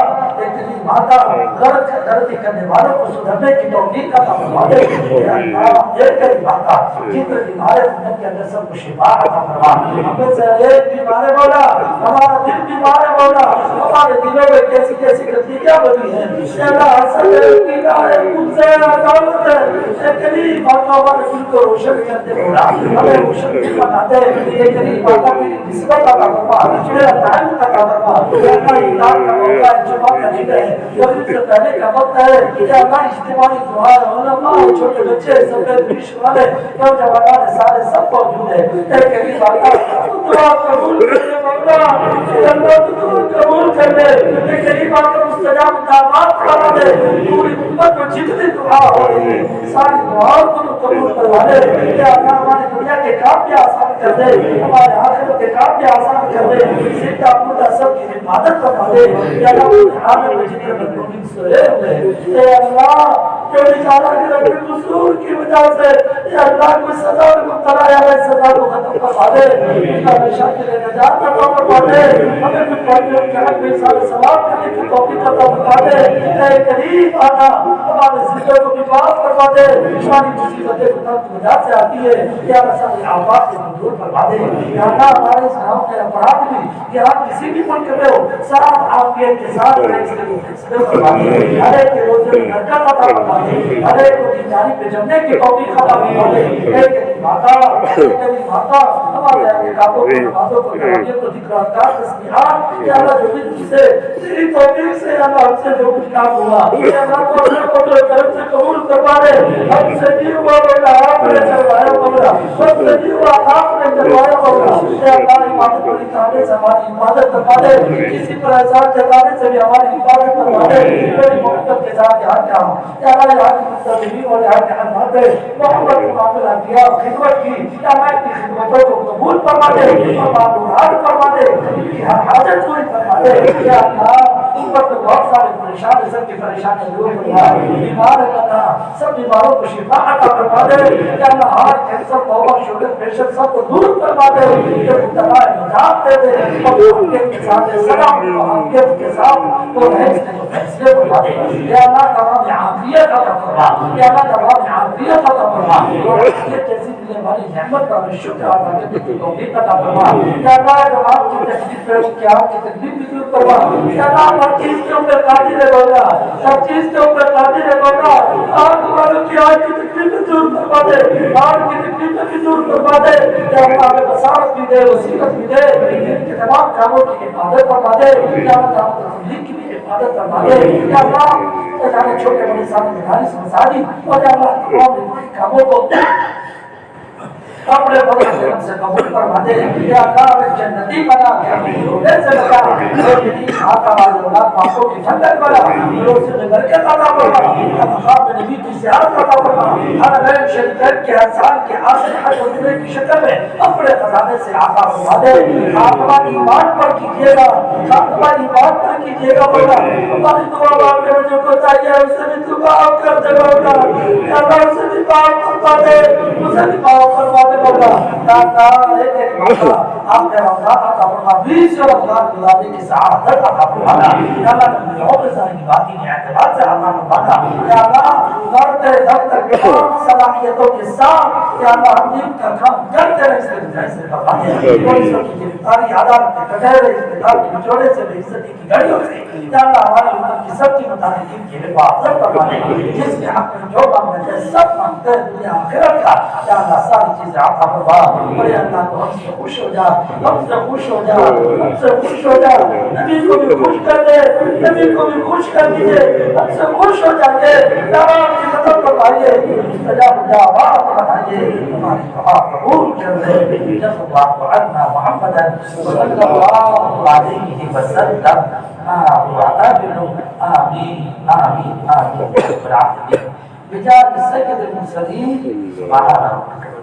غلطی کرنے والوں کو سدھرنے کی توفیق عطا فرما دے یا اللہ یہ کریم آقا جتنے بیمار امت کے اندر سب کو شفا عطا فرما ہمیں سے ایک بیمار ہے مولا ہمارا دل بیمار ہے مولا ہمارے دلوں میں کیسی کیسی غلطیاں بنی ہیں اے اللہ حسد ہے کینہ ہے غصہ ہے عداوت ہے اے کریم آقا ہمارے دل کو روشن کر دے مولا ہمیں روشن بنا دے اے کریم آقا میری نسبت عطا فرما میرا ٹائم عطا فرما اے اللہ افطار کا موقع ہے جمعہ کا دن ہے مغرب سے پہلے کا وقت ہے اے اللہ اجتماعی دعا علماء چھوٹے بچے سفید ریش والے نوجوانان سارے سب موجود ہیں اے کریم آقا دعا قبول کر لے مولا اللہ قبول کر لے اے کریم آقا مستجاب دعوات کرا دے پوری امت کو جتنی دعا ہو رہی ہے ساری دعاؤں کو قبول کروا دے یا اللہ ہماری دنیا کے کام بھی آسان کر دے ہمارے آخرت کے کام بھی آسان کر دے زندہ مردہ سب کی حفاظت فرما دے یا اللہ حال میں جتنے مدعوین سوئے ہوئے اے اللہ جو بیچارہ کے رب قصور کی وجہ سے یا اللہ کوئی سزا میں مبتلا ہے ہمیں سزا کو ختم کروا دے ہمیشہ کے لیے نجات عطا فرما دے ہمیں کچھ پڑھنے کے حق میں سارے ثواب کرنے کی توفیق عطا فرما دے اے کریم آقا ہمارے زندگی کو حفاظ فرما دے ہماری مصیبتیں خطر کی وجہ سے آتی ہے یا اللہ سارے آفات کو دور فرما دے یا اللہ ہمارے اس گاؤں کے افراد بھی کہ آپ کسی بھی ملک میں ہو صاف عافیت کے ساتھ فیصلے فرما دے ہر ایک کے روزے میں برکت عطا فرما دے ہر ایک کو دینداری پہ جمنے کی توفیق عطا فرما دے اے کریم آقا ہمارے اعتکافوں کو نمازوں کو تراویح کو ذکر اذکار تسبیحات یا اللہ جو بھی تجھ سے تیری توفیق سے اللہ ہم سے جو کچھ کام ہوا یا اللہ کو اپنے فضل و کرم سے قبول کروا دے ہم سے بھی ہوا مولا آپ نے کروایا مولا ہم سے بھی ہوا آپ نے کروایا ہوگا اے اللہ عبادت کو نکالنے سے ہماری حفاظت فرما دے کسی پر احسان جتانے سے بھی ہماری حفاظت فرما دے بڑی محبت کے ساتھ یہاں کیا اے اللہ یہاں کی مستقبلین اور یہاں کے حضرات محمد کے معاملہ کیا خدمت کی یا میں کی خدمتوں کو قبول فرما دے اور معلومات فرما دے ان کی ہر حاجت پوری فرما دے یا اللہ امت میں بہت سارے پریشان ہیں سب کی پریشانی دور فرما بیمار ہے اللہ سب بیماروں کو شفا عطا فرما دے یا اللہ ہر کینسر توبہ شوگر پریشر سب کو دور فرما دے یہ مبتلا نجات دے دے اور حقیقت کے ساتھ سلام و حقیقت کے ساتھ تو فیصلے فرما دے یا اللہ تمام عافیت عطا فرما یا اللہ تمام عافیت عطا فرما اور حقیقت جیسی ملنے والی نعمت کا شکر ادا کرنے کی توفیق عطا فرما یا اللہ جواب کی تکلیف ہے کہ آپ کی تکلیف بھی دور فرما یا اللہ ہر چیز کے اوپر قادر ہے مولا ہر چیز کے اوپر قادر ہے مولا آپ والوں کی آج کی تکلیف دور فرما دے آج کی تکلیف بھی دور فرما دے یا اللہ ہمیں بصارت بھی دے وسیلت بھی دے ان کے تمام کاموں کی حفاظت فرما دے یا اللہ تمام تخلیق کی بھی حفاظت فرما دے یا اللہ جانے چھوٹے بڑے سارے مدارس مساجد اور یا اللہ تمام نیکی کاموں کو اپنے فضل کرم سے قبول فرما دے یا اللہ ہمیں جنتی بنا رونے سے بچا میری آقا والی اولاد باپوں کی ٹھنڈک بنا روزے میں برکت عطا فرما مقام نبی کی زیارت عطا فرما حرمین شریفین کے انسان کے آخر حج و عمرے کی شکل میں اپنے خزانے سے عطا فرما دے خاتمہ ایمان پر کیجیے گا خاتمہ ایمان پر کیجیے گا مولا ہماری دعا مانگنے میں جو کوتا ہے اسے بھی تو معاف کر دے مولا یا اللہ اسے بھی معاف فرما دے اسے بھی معاف فرما دے مولا داتا ہے تیری مولا آپ نے رمضان عطا فرما 20 رمضان گزارنے کی سعادت عطا فرما یا اللہ نے عمر ساری باتیں میں اعتبار سے عطا فرما یا اللہ مرتے دم تک تمام صلاحیتوں کے ساتھ یا اللہ ہم دین کا کام کرتے رہے اس کے بجائے سے فرما دے کوئی سب کی گرفتاری عدالت کے کٹہرے اسپتال کے نچوڑے سے بے عزتی کی گھڑیوں سے یا اللہ ہماری امت کی سب کی متعلقین کی حفاظت فرما دے جس کے حق میں جو مانگتے ہیں سب مانگتے ہیں دنیا آخرت کا یا اللہ ساری چیزیں عطا فرما اور یا اللہ تو ہم سے خوش ہو جا ہم سے خوش ہو جا ہم سے خوش ہو جا نبی کو بھی خوش کر دے نبی کو بھی خوش کر دیجئے ہم سے خوش ہو جائیے دعوات کی ختم فرمائیے مستجاب دعوات بنائیے ہماری دعا قبول کر دے جب اللہ عنا محمد صلی اللہ علیہ وسلم آمین آمین آمین بجار سید المرسلین سبحان ربک